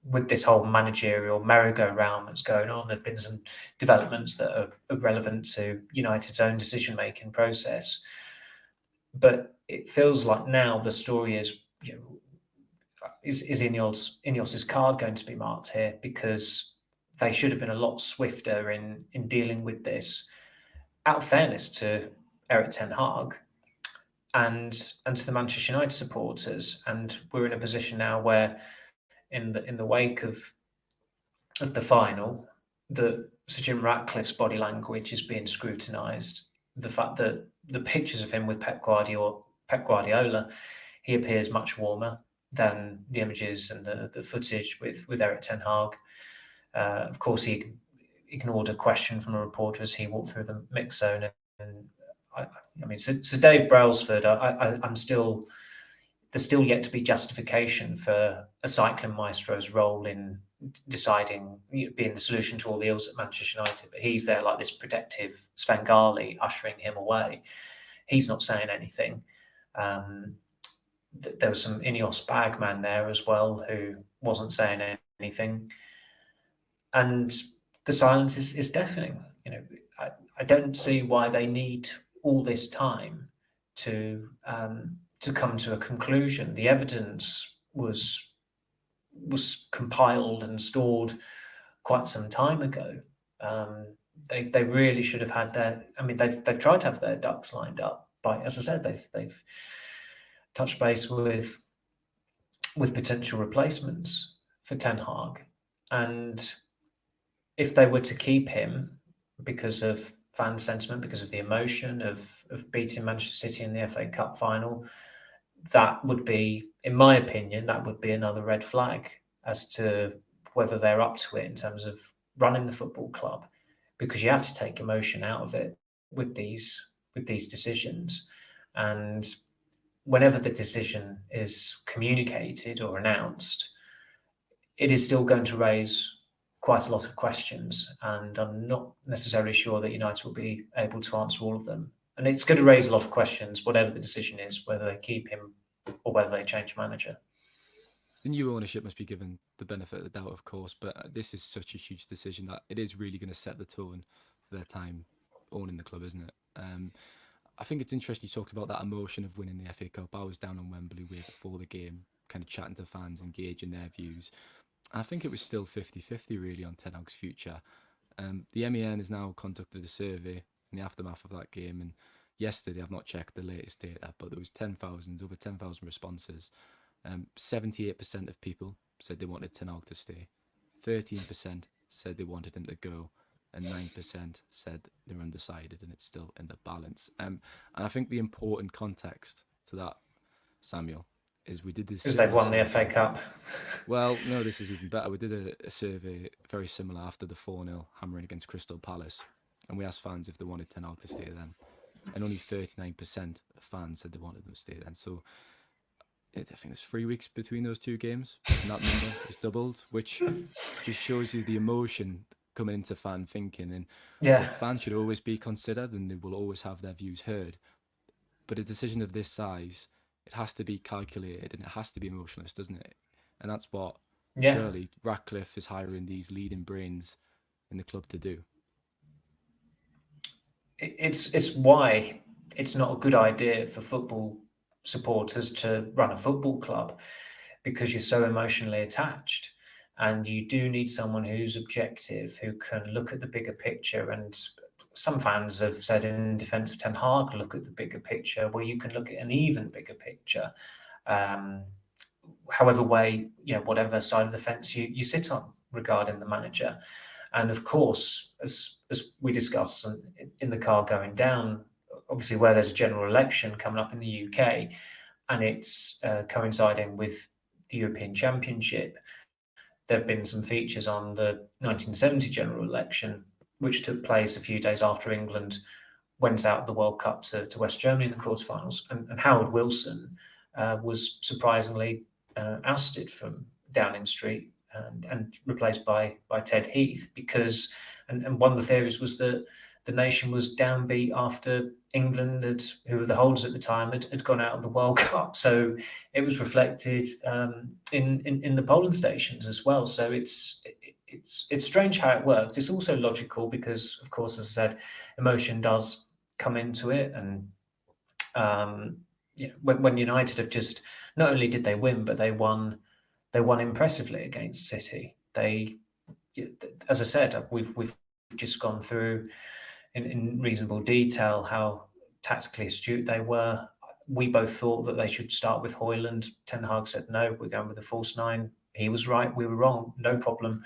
B: with this whole managerial merry-go-round that's going on. There've been some developments that are relevant to United's own decision-making process. But it feels like now the story is, is Ineos's card going to be marked here? Because they should have been a lot swifter in dealing with this. Out of fairness to Erik Ten Hag and to the Manchester United supporters, and we're in a position now where, in the wake of the final, that Sir Jim Ratcliffe's body language is being scrutinised. The fact that the pictures of him with Pep Guardiola, he appears much warmer than the images and the footage with Erik Ten Hag. Of course, he ignored a question from a reporter as he walked through the mix zone. And I mean, so Dave Brailsford, I'm still, there's still yet to be justification for a cycling maestro's role in deciding, being the solution to all the ills at Manchester United. But he's there like this protective Svengali, ushering him away. He's not saying anything. There was some Ineos bagman there as well who wasn't saying anything. And the silence is deafening. I don't see why they need all this time to come to a conclusion. The evidence was compiled and stored quite some time ago. They really should have had their. I mean, they've tried to have their ducks lined up. But as I said, they've touched base with potential replacements for Ten Hag, and if they were to keep him because of fan sentiment, because of the emotion of beating Manchester City in the FA Cup final, that would be, in my opinion, that would be another red flag as to whether they're up to it in terms of running the football club, because you have to take emotion out of it with these decisions. And whenever the decision is communicated or announced, it is still going to raise quite a lot of questions, and I'm not necessarily sure that United will be able to answer all of them. And it's going to raise a lot of questions, whatever the decision is, whether they keep him or whether they change manager.
A: The new ownership must be given the benefit of the doubt, of course, but this is such a huge decision that it is really going to set the tone for their time owning the club, isn't it? I think it's interesting you talked about that emotion of winning the FA Cup. I was down on Wembley way before the game, kind of chatting to fans, engaging their views. And I think it was still 50-50 really on Ten Hag's future. The MEN has now conducted a survey in the aftermath of that game, and yesterday, I've not checked the latest data, but there was over 10,000 responses. 78% of people said they wanted Ten Hag to stay. 13% said they wanted him to go, and 9% said they're undecided, and it's still in the balance. And I think the important context to that, Samuel, is we did this
B: because they've won the FA Cup.
A: Well, no, this is even better. We did a survey very similar after the 4-0 hammering against Crystal Palace, and we asked fans if they wanted Ten Hag to stay then, and only 39% of fans said they wanted them to stay then. So I think there's 3 weeks between those two games, and that number is doubled, which just shows you the emotion coming into fan thinking. And fans should always be considered, and they will always have their views heard. But a decision of this size, it has to be calculated, and it has to be emotionless, doesn't it? And that's what surely Ratcliffe is hiring these leading brains in the club to do.
B: It's why it's not a good idea for football supporters to run a football club, because you're so emotionally attached, and you do need someone who's objective, who can look at the bigger picture. And some fans have said in defence of Ten Hag, look at the bigger picture, where you can look at an even bigger picture. However way, whatever side of the fence you sit on regarding the manager. And of course, as we discussed in the car going down, obviously where there's a general election coming up in the UK, and it's coinciding with the European Championship, there have been some features on the 1970 general election, which took place a few days after England went out of the World Cup to West Germany in the quarterfinals. And Howard Wilson was surprisingly ousted from Downing Street and replaced by Ted Heath, because and one of the theories was that the nation was downbeat after England, who were the holders at the time, had gone out of the World Cup. So it was reflected in the polling stations as well. So it's strange how it works. It's also logical because, of course, as I said, emotion does come into it. And when United have just, not only did they win, but they won impressively against City. They, as I said, we've just gone through in reasonable detail how tactically astute they were. We both thought that they should start with Højlund. Ten Hag said, no, we're going with the false nine. He was right, we were wrong. No problem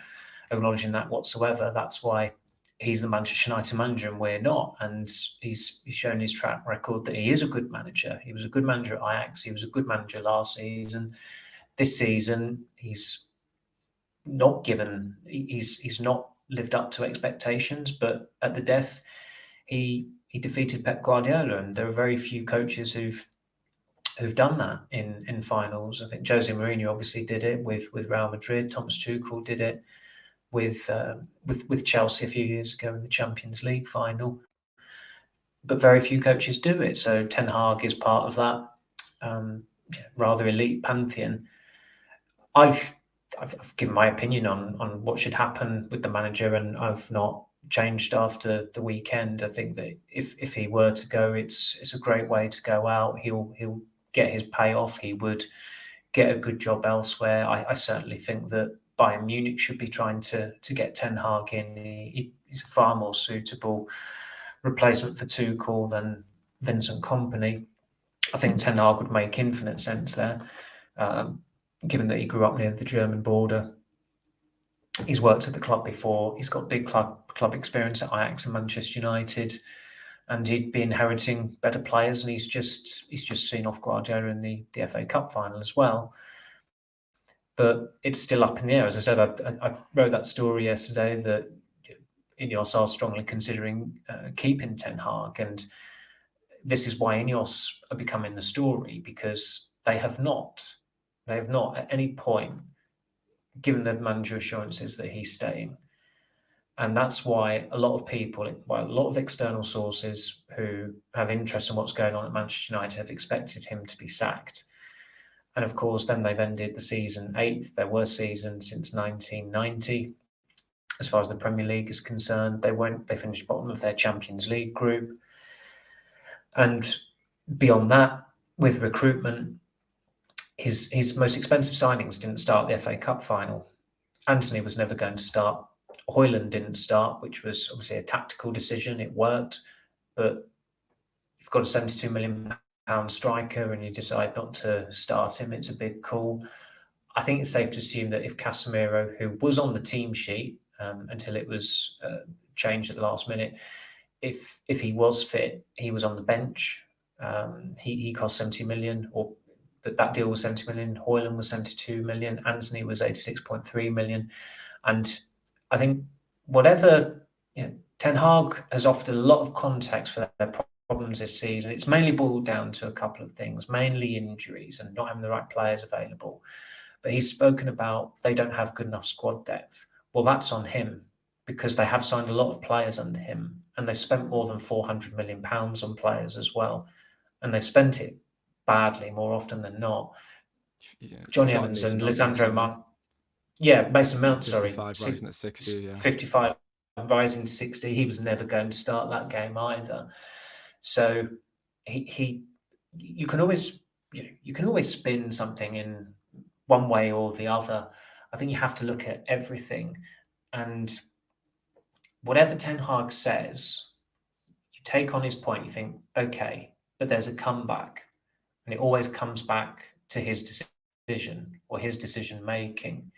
B: acknowledging that whatsoever. That's why he's the Manchester United manager and we're not. And he's shown his track record that he is a good manager. He was a good manager at Ajax. He was a good manager last season. This season, he's not lived up to expectations, but at the death, he defeated Pep Guardiola, and there are very few coaches who've done that in finals. I think Jose Mourinho obviously did it with Real Madrid. Thomas Tuchel did it with Chelsea a few years ago in the Champions League final. But very few coaches do it. So Ten Hag is part of that rather elite pantheon. I've given my opinion on what should happen with the manager, and I've not changed after the weekend. I think that if he were to go, it's a great way to go out. He'll get his payoff. He would get a good job elsewhere. I certainly think that Bayern Munich should be trying to get Ten Hag in. He's a far more suitable replacement for Tuchel than Vincent Kompany. I think Ten Hag would make infinite sense there. Given that he grew up near the German border. He's worked at the club before. He's got big club experience at Ajax and Manchester United, and he'd be inheriting better players. And he's just seen off Guardiola in the FA Cup final as well. But it's still up in the air. As I said, I wrote that story yesterday that Ineos are strongly considering keeping Ten Hag, and this is why Ineos are becoming the story, because they have not at any point given the manager assurances that he's staying. And that's why a lot of people, a lot of external sources who have interest in what's going on at Manchester United have expected him to be sacked. And of course, then they've ended the season 8th, their worst season since 1990. As far as the Premier League is concerned, they finished bottom of their Champions League group. And beyond that, with recruitment, his most expensive signings didn't start the FA Cup final. Anthony was never going to start. Højlund didn't start, which was obviously a tactical decision. It worked, but you've got a £72 million striker and you decide not to start him. It's a big call. I think it's safe to assume that if Casemiro, who was on the team sheet until it was changed at the last minute, if he was fit, he was on the bench. He cost 70 million, or that deal was 70 million. Højlund was 72 million. Anthony was 86.3 million. And I think whatever, Ten Hag has offered a lot of context for their problems this season. It's mainly boiled down to a couple of things, mainly injuries and not having the right players available. But he's spoken about they don't have good enough squad depth. Well, that's on him, because they have signed a lot of players under him, and they've spent more than £400 million on players as well. And they've spent it badly more often than not. Johnny Evans and Alejandro Mason Mount,
A: 55 rising at 60,
B: 55 rising to 60. He was never going to start that game either. So you can always spin something in one way or the other. I think you have to look at everything, and whatever Ten Hag says, you take on his point. You think, okay, but there's a comeback, and it always comes back to his decision or his decision making.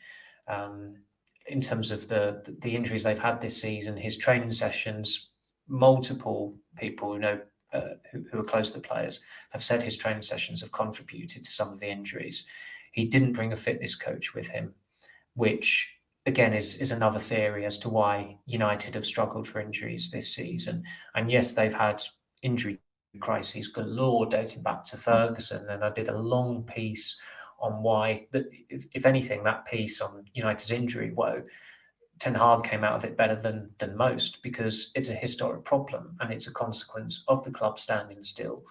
B: In terms of the injuries they've had this season, his training sessions, multiple people who are close to the players have said his training sessions have contributed to some of the injuries. He didn't bring a fitness coach with him, which again is another theory as to why United have struggled for injuries this season. And yes, they've had injury crises galore dating back to Ferguson, and I did a long piece on why, if anything, that piece on United's injury woe, Ten Hag came out of it better than most, because it's a historic problem and it's a consequence of the club standing still.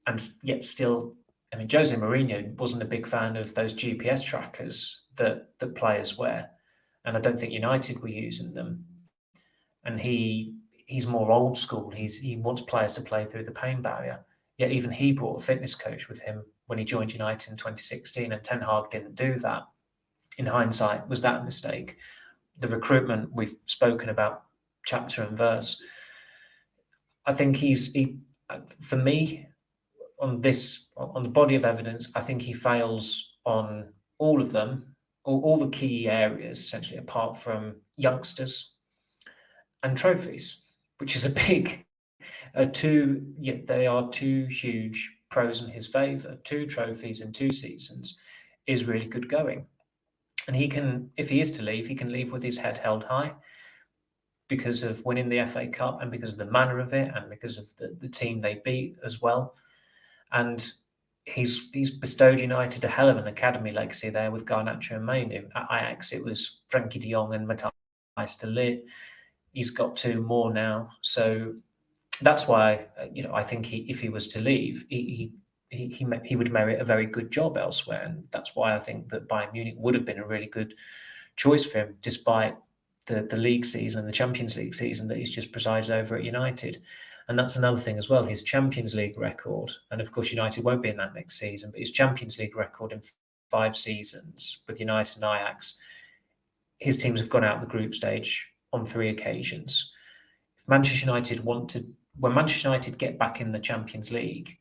B: And yet still, I mean, Jose Mourinho wasn't a big fan of those GPS trackers that players wear, and I don't think United were using them. And he's more old school. He wants players to play through the pain barrier. Yet even he brought a fitness coach with him when he joined United in 2016, and Ten Hag didn't do that. In hindsight, was that a mistake? The recruitment we've spoken about, chapter and verse. I think for me, on the body of evidence, I think he fails on all of them, all the key areas, essentially, apart from youngsters and trophies, which is a big. They are two huge pros in his favour. 2 trophies in 2 seasons is really good going. And he can, if he is to leave, he can leave with his head held high because of winning the FA Cup and because of the manner of it and because of the team they beat as well. And he's bestowed United a hell of an academy legacy there with Garnacho and Mainoo. At Ajax, it was Frenkie de Jong and Matthijs de Ligt. He's got 2 more now. So that's why, I think if he was to leave, he would merit a very good job elsewhere. And that's why I think that Bayern Munich would have been a really good choice for him, despite the league season, the Champions League season that he's just presided over at United. And that's another thing as well, his Champions League record. And of course, United won't be in that next season, but his Champions League record in 5 seasons with United and Ajax, his teams have gone out of the group stage on 3 occasions. If Manchester United when Manchester United get back in the Champions League,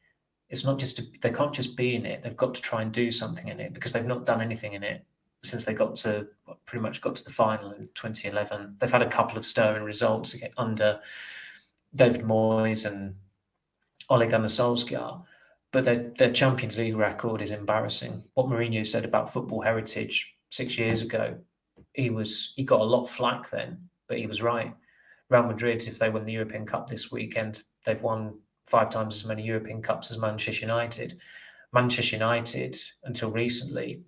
B: it's not just they can't just be in it. They've got to try and do something in it, because they've not done anything in it since they pretty much got to the final in 2011. They've had a couple of stirring results under David Moyes and Ole Gunnar Solskjaer, but their Champions League record is embarrassing. What Mourinho said about football heritage 6 years ago, he got a lot of flack then, but he was right. Real Madrid, if they win the European Cup this weekend, they've won 5 times as many European Cups as Manchester United. Manchester United, until recently,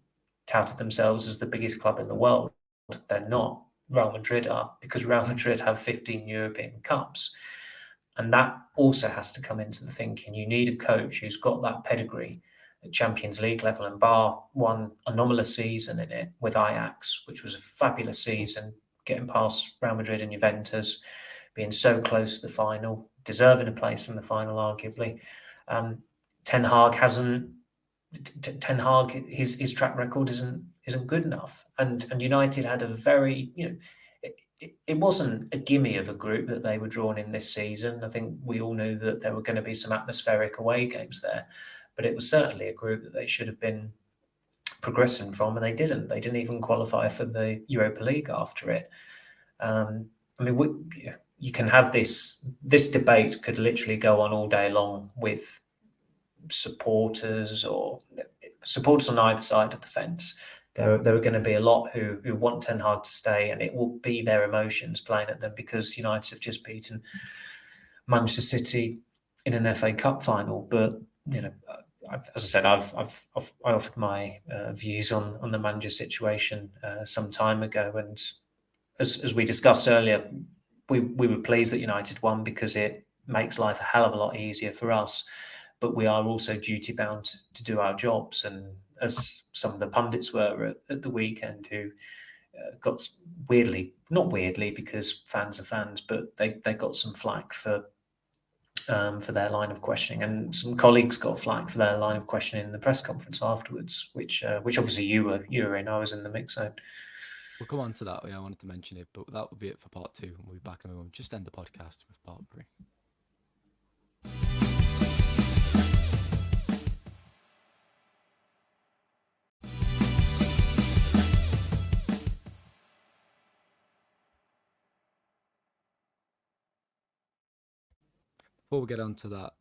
B: touted themselves as the biggest club in the world. They're not. Real Madrid are, because Real Madrid have 15 European Cups. And that also has to come into the thinking. You need a coach who's got that pedigree at Champions League level, and bar one anomalous season in it with Ajax, which was a fabulous season, getting past Real Madrid and Juventus, being so close to the final, deserving a place in the final, arguably. Ten Hag hasn't. Ten Hag, his track record isn't good enough, and United had a very, it wasn't a gimme of a group that they were drawn in this season. I think we all knew that there were going to be some atmospheric away games there, but it was certainly a group that they should have been progressing from, and they didn't. They didn't even qualify for the Europa League after it. I mean, you can have this debate could literally go on all day long with supporters on either side of the fence. There are going to be a lot who want Ten Hag to stay, and it will be their emotions playing at them because United have just beaten Manchester City in an FA Cup final. But as I said, I offered my views on the manager situation some time ago, and as we discussed earlier, we were pleased that United won because it makes life a hell of a lot easier for us. But we are also duty bound to do our jobs, and as some of the pundits were at the weekend, who got not weirdly because fans are fans, but they got some flack for their line of questioning, and some colleagues got flack for their line of questioning in the press conference afterwards, which obviously you were in. I was in the mix zone.
A: We'll come on to that. I wanted to mention it, but that will be it for part 2. We'll be back in a moment. Just end the podcast with part 3. Before we get on to that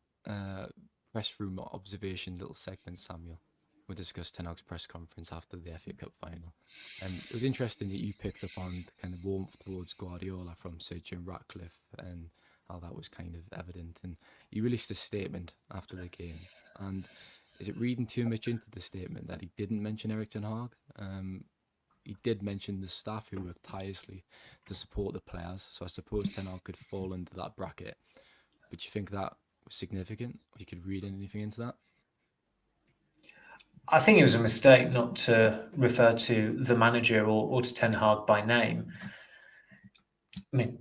A: press room observation little segment, Samuel, we'll discuss Ten Hag's press conference after the FA Cup final. It was interesting that you picked up on the kind of warmth towards Guardiola from Sir Jim Ratcliffe and how that was kind of evident. And he released a statement after the game. And is it reading too much into the statement that he didn't mention Erik Ten Hag? He did mention the staff who worked tirelessly to support the players. So I suppose Ten Hag could fall into that bracket. But you think that was significant? Or you could read anything into that?
B: I think it was a mistake not to refer to the manager or to Ten Hag by name. I mean,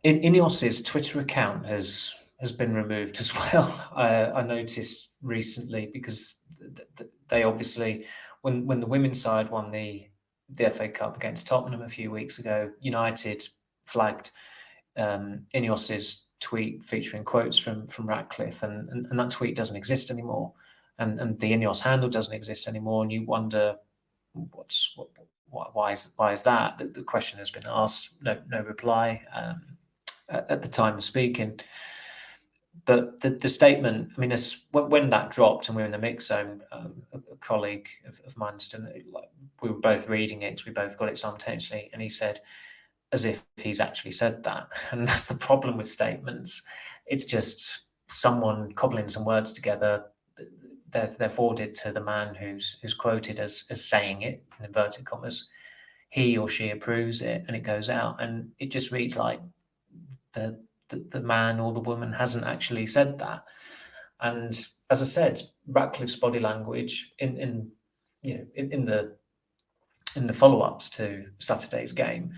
B: Ineos's Twitter account has been removed as well. I noticed recently because they obviously, when the women's side won the FA Cup against Tottenham a few weeks ago, United flagged Ineos's tweet featuring quotes from Ratcliffe, and that tweet doesn't exist anymore, and the Ineos handle doesn't exist anymore, and you wonder why is that? The question has been asked, no reply at the time of speaking. But the statement, I mean, when that dropped and we were in the mix zone, a colleague of mine, we were both reading it because we both got it simultaneously, and he said, as if he's actually said that. And that's the problem with statements. It's just someone cobbling some words together. They're forwarded to the man who's quoted as saying it, in inverted commas. He or she approves it, and it goes out. And it just reads like the man or the woman hasn't actually said that. And as I said, Ratcliffe's body language in the follow-ups to Saturday's game,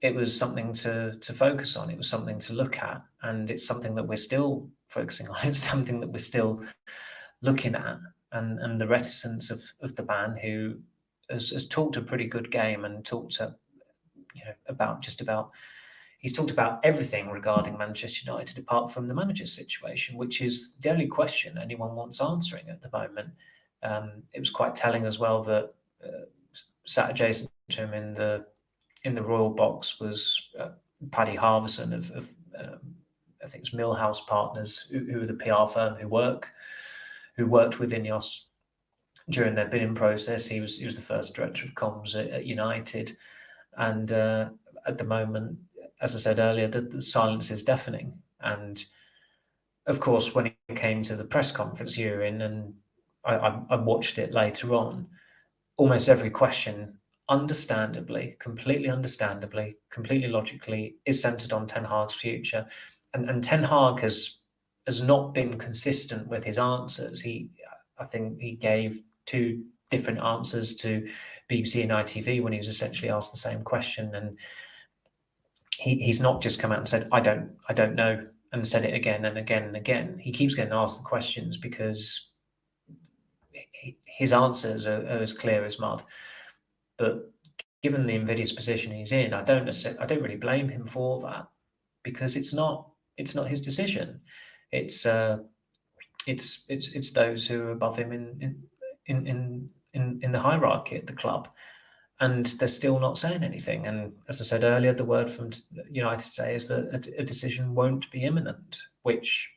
B: it was something to focus on. It was something to look at, and it's something that we're still focusing on. It's something that we're still looking at, and the reticence of the man who has talked a pretty good game and talked about he's talked about everything regarding Manchester United apart from the manager's situation, which is the only question anyone wants answering at the moment. It was quite telling as well that sat adjacent to him in the royal box was Paddy Harverson of I think it's Millhouse Partners, who are the PR firm who worked with Ineos during their bidding process. He was the first director of comms at United, and at the moment, as I said earlier, the silence is deafening. And of course, when it came to the press conference you were in, and I watched it later on, almost every question, completely understandably, completely logically, is centered on Ten Hag's future. And Ten Hag has not been consistent with his answers. I think he gave 2 different answers to BBC and ITV when he was essentially asked the same question. And he's not just come out and said, I don't know, and said it again and again and again. He keeps getting asked the questions because his answers are as clear as mud. But given the invidious position he's in, I don't really blame him for that, because it's not his decision. It's those who are above him in the hierarchy at the club, and they're still not saying anything. And as I said earlier, the word from United today is that a decision won't be imminent, which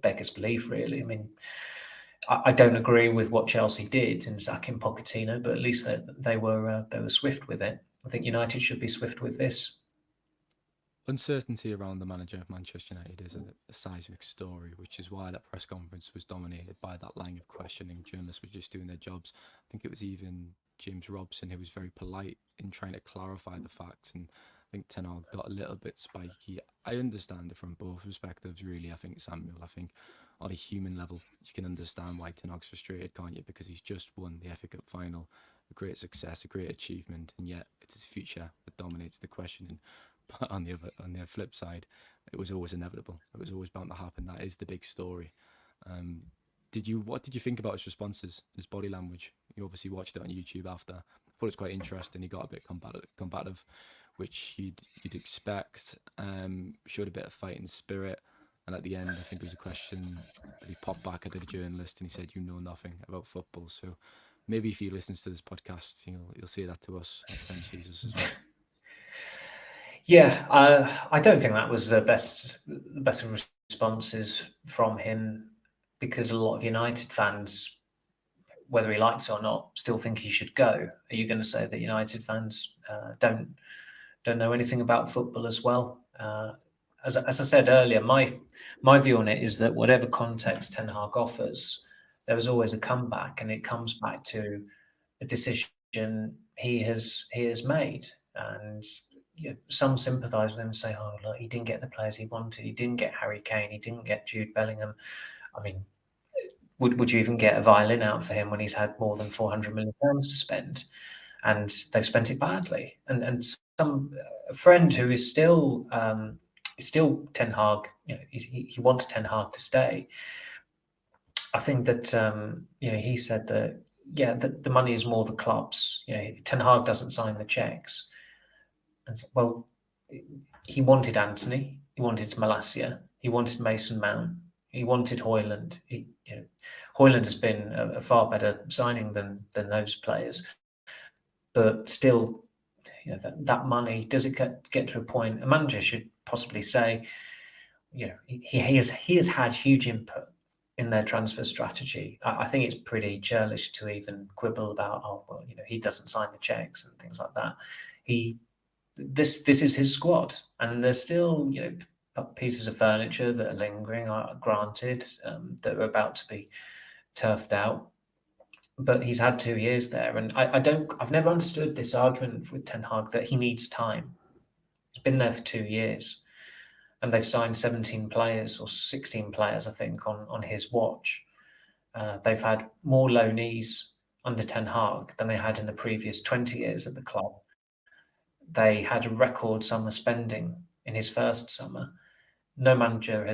B: beggars belief, really. I mean, I don't agree with what Chelsea did in sacking Pochettino, but at least they were swift with it. I think United should be swift with this.
A: Uncertainty around the manager of Manchester United is a seismic story, which is why that press conference was dominated by that line of questioning. Journalists were just doing their jobs. I think it was even James Robson who was very polite in trying to clarify the facts, and I think Ten Hag got a little bit spiky. I understand it from both perspectives, really. I think on a human level, you can understand why Ten Hag's frustrated, can't you? Because he's just won the FA Cup final, a great success, a great achievement, and yet it's his future that dominates the questioning. But on the flip side, it was always inevitable. It was always bound to happen. That is the big story. What did you think about his responses, his body language? You obviously watched it on YouTube after. I thought it was quite interesting. He got a bit combative, which you'd expect. Showed a bit of fighting spirit, and at the end, I think there was a question that he popped back at the journalist, and he said, "You know nothing about football." So maybe if he listens to this podcast, he'll say that to us next time he sees us as well.
B: Yeah, I don't think that was the best of responses from him, because a lot of United fans, whether he likes it or not, still think he should go. Are you going to say that United fans don't know anything about football as well? As I said earlier, my view on it is that whatever context Ten Hag offers, there is always a comeback, and it comes back to a decision he has made. And some sympathise with him and say, "Oh, look, he didn't get the players he wanted. He didn't get Harry Kane. He didn't get Jude Bellingham." I mean, would you even get a violin out for him when he's had more than £400 million to spend, and they've spent it badly? And a friend who is still Ten Hag, he wants Ten Hag to stay. I think that he said that the money is more the clubs. Ten Hag doesn't sign the checks. And well, he wanted Anthony, he wanted Malacia, he wanted Mason Mount, he wanted Højlund. Højlund has been a far better signing than those players, but still, that money, does it get to a point? A manager should possibly say, he has had huge input in their transfer strategy. I think it's pretty churlish to even quibble about, he doesn't sign the checks and things like that. This is his squad, and there's still pieces of furniture that are lingering, granted, that are about to be turfed out. But he's had 2 years there, and I've never understood this argument with Ten Hag that he needs time. He's been there for 2 years, and they've signed 17 players or 16 players, I think, on his watch. They've had more loanees under Ten Hag than they had in the previous 20 years at the club. They had a record summer spending in his first summer. No manager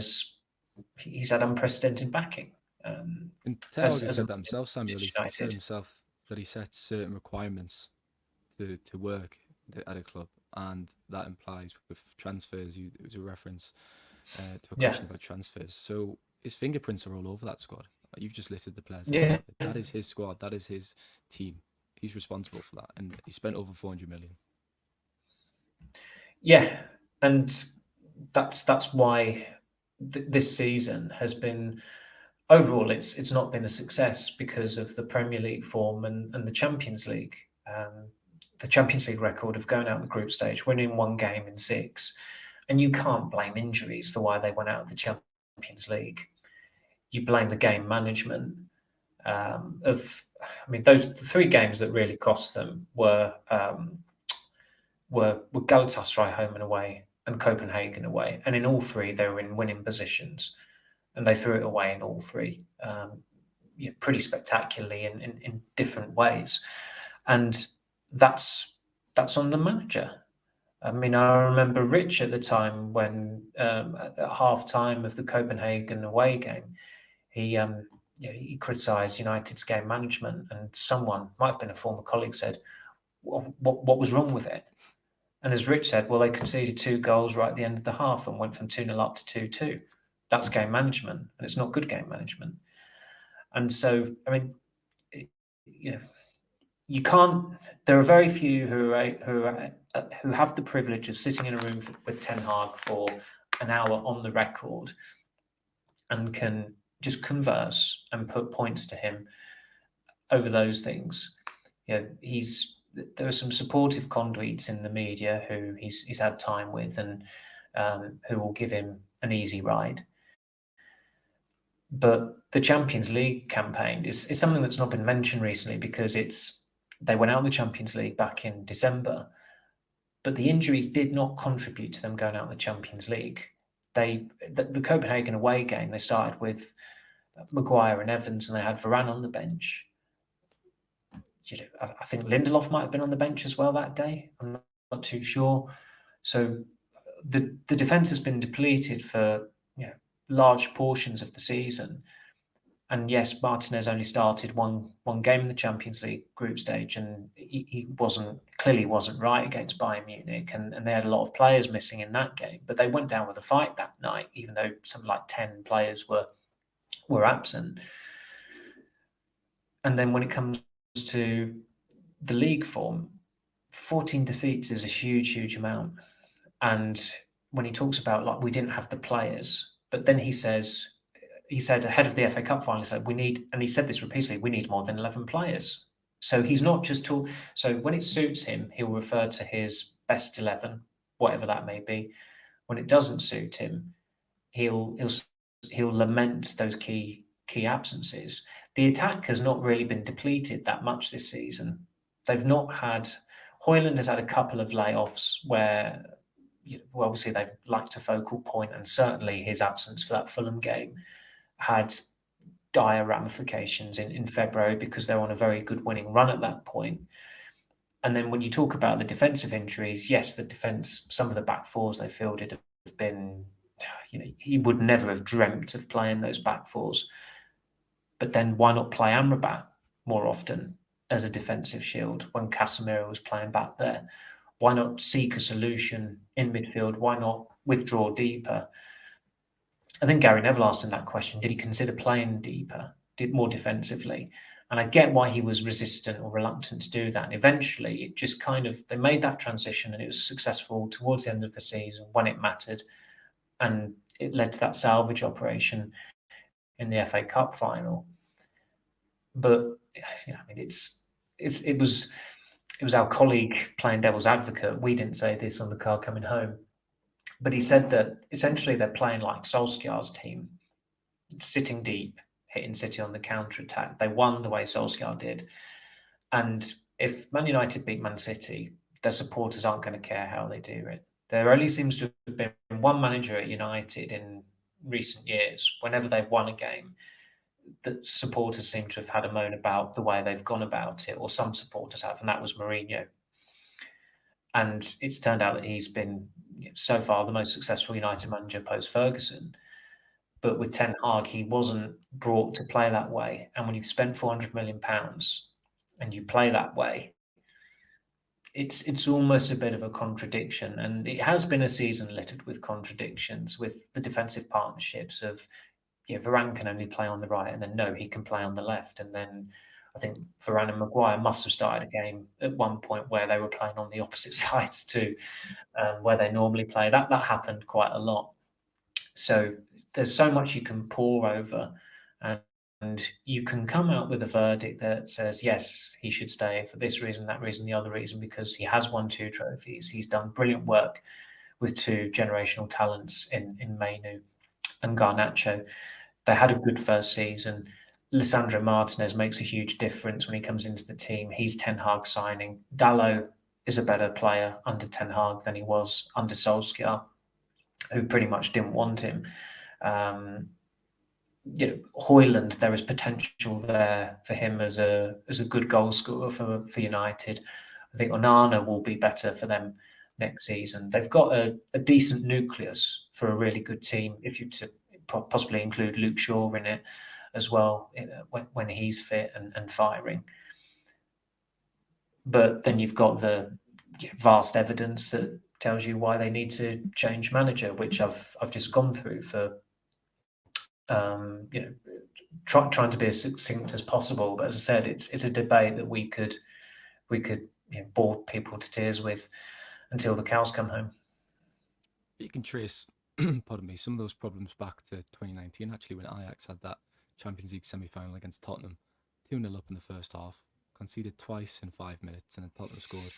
B: he's had unprecedented backing.
A: And Ten Hag has said that himself, Samuel. He said himself that he sets certain requirements to work at a club, and that implies with transfers. It was a reference to a question about transfers. So his fingerprints are all over that squad. You've just listed the players.
B: Yeah,
A: that is his squad. That is his team. He's responsible for that, and he spent over 400 million.
B: Yeah, and that's why this season has been, overall, it's not been a success because of the Premier League form and the Champions League. The Champions League record of going out the group stage, winning one game in 6, and you can't blame injuries for why they went out of the Champions League. You blame the game management. Those 3 games that really cost them were Galatasaray home and away and Copenhagen away, and in all 3 they were in winning positions, and they threw it away in all 3, pretty spectacularly in different ways, and that's on the manager. I mean, I remember Rich at the time when at half-time of the Copenhagen away game, he criticised United's game management, and someone, might have been a former colleague, said, what was wrong with it? And as Rich said, well, they conceded 2 goals right at the end of the half and went from 2-0 up to 2-2. That's game management, and it's not good game management. And so, I mean, you can't. There are very few who have the privilege of sitting in a room with Ten Hag for an hour on the record and can just converse and put points to him over those things. There are some supportive conduits in the media who he's had time with and who will give him an easy ride. But the Champions League campaign is something that's not been mentioned recently because they went out of the Champions League back in December, but the injuries did not contribute to them going out of the Champions League. The Copenhagen away game, they started with Maguire and Evans, and they had Varane on the bench. I think Lindelof might have been on the bench as well that day. I'm not too sure. So the defence has been depleted for large portions of the season. And yes, Martinez only started one game in the Champions League group stage, and he clearly wasn't right against Bayern Munich, and they had a lot of players missing in that game. But they went down with a fight that night, even though something like 10 players were absent. And then when it comes to the league form, 14 defeats is a huge amount. And when he talks about we didn't have the players, but then he said ahead of the FA Cup final, he said this repeatedly, we need more than 11 players. So he's not just so when it suits him, he'll refer to his best 11, whatever that may be. When it doesn't suit him, he'll lament those key absences. The attack has not really been depleted that much this season. They've not had. Højlund has had a couple of layoffs where, obviously they've lacked a focal point, and certainly his absence for that Fulham game had dire ramifications in February because they're on a very good winning run at that point. And then when you talk about the defensive injuries, yes, the defence, some of the back fours they fielded have been, he would never have dreamt of playing those back fours. But then why not play Amrabat more often as a defensive shield when Casemiro was playing back there? Why not seek a solution in midfield? Why not withdraw deeper? I think Gary Neville asked him that question. Did he consider playing deeper, more defensively? And I get why he was resistant or reluctant to do that. And eventually, it just they made that transition, and it was successful towards the end of the season when it mattered. And it led to that salvage operation in the FA Cup final. But it was our colleague playing devil's advocate. We didn't say this on the car coming home, but he said that essentially they're playing like Solskjaer's team, sitting deep, hitting City on the counter-attack. They won the way Solskjaer did. And if Man United beat Man City, their supporters aren't going to care how they do it. There only seems to have been one manager at United in recent years, whenever they've won a game, that supporters seem to have had a moan about the way they've gone about it, or some supporters have, and that was Mourinho. And it's turned out that he's been, so far, the most successful United manager post-Ferguson. But with Ten Hag, he wasn't brought to play that way. And when you've spent £400 million and you play that way, it's almost a bit of a contradiction. And it has been a season littered with contradictions, with the defensive partnerships of, Varane can only play on the right, and then no, he can play on the left. And then I think Varane and Maguire must have started a game at one point where they were playing on the opposite sides to where they normally play. That happened quite a lot. So there's so much you can pore over, and you can come out with a verdict that says, yes, he should stay for this reason, that reason, the other reason, because he has won 2 trophies. He's done brilliant work with 2 generational talents in Mainoo and Garnacho. They had a good first season. Lisandro Martinez makes a huge difference when he comes into the team. He's Ten Hag signing. Dalot is a better player under Ten Hag than he was under Solskjaer, who pretty much didn't want him. Højlund, there is potential there for him as a good goal scorer for United. I think Onana will be better for them next season. They've got a decent nucleus for a really good team, if you to possibly include Luke Shaw in it as well, when he's fit and firing. But then you've got the vast evidence that tells you why they need to change manager, which I've just gone through for trying to be as succinct as possible. But as I said, it's a debate that we could bore people to tears with until the cows come home.
A: You can trace, pardon me, some of those problems back to 2019, actually, when Ajax had that Champions League semi-final against Tottenham, 2-0 up in the first half, conceded twice in 5 minutes, and then Tottenham scored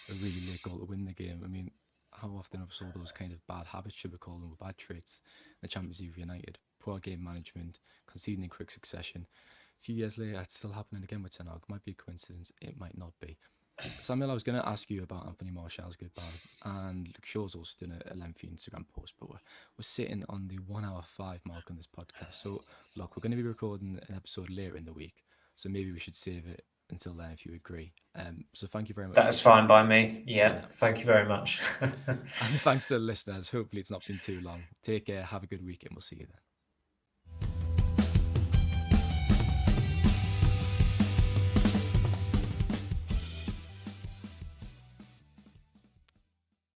A: a really late goal to win the game. I mean, how often have we saw those kind of bad habits, should we call them, bad traits, in the Champions League United? Poor game management, conceding in quick succession. A few years later, it's still happening again with Ten Hag. Might be a coincidence, it might not be. Samuel, I was going to ask you about Anthony Martial's goodbye, and Luke Shaw's also done a lengthy Instagram post, but we're sitting on the 1 hour 5 mark on this podcast. So, look, we're going to be recording an episode later in the week, so maybe we should save it until then if you agree. So thank you very much.
B: That's fine by me. Yeah, thank you very much.
A: And thanks to the listeners. Hopefully it's not been too long. Take care, have a good week, and we'll see you then.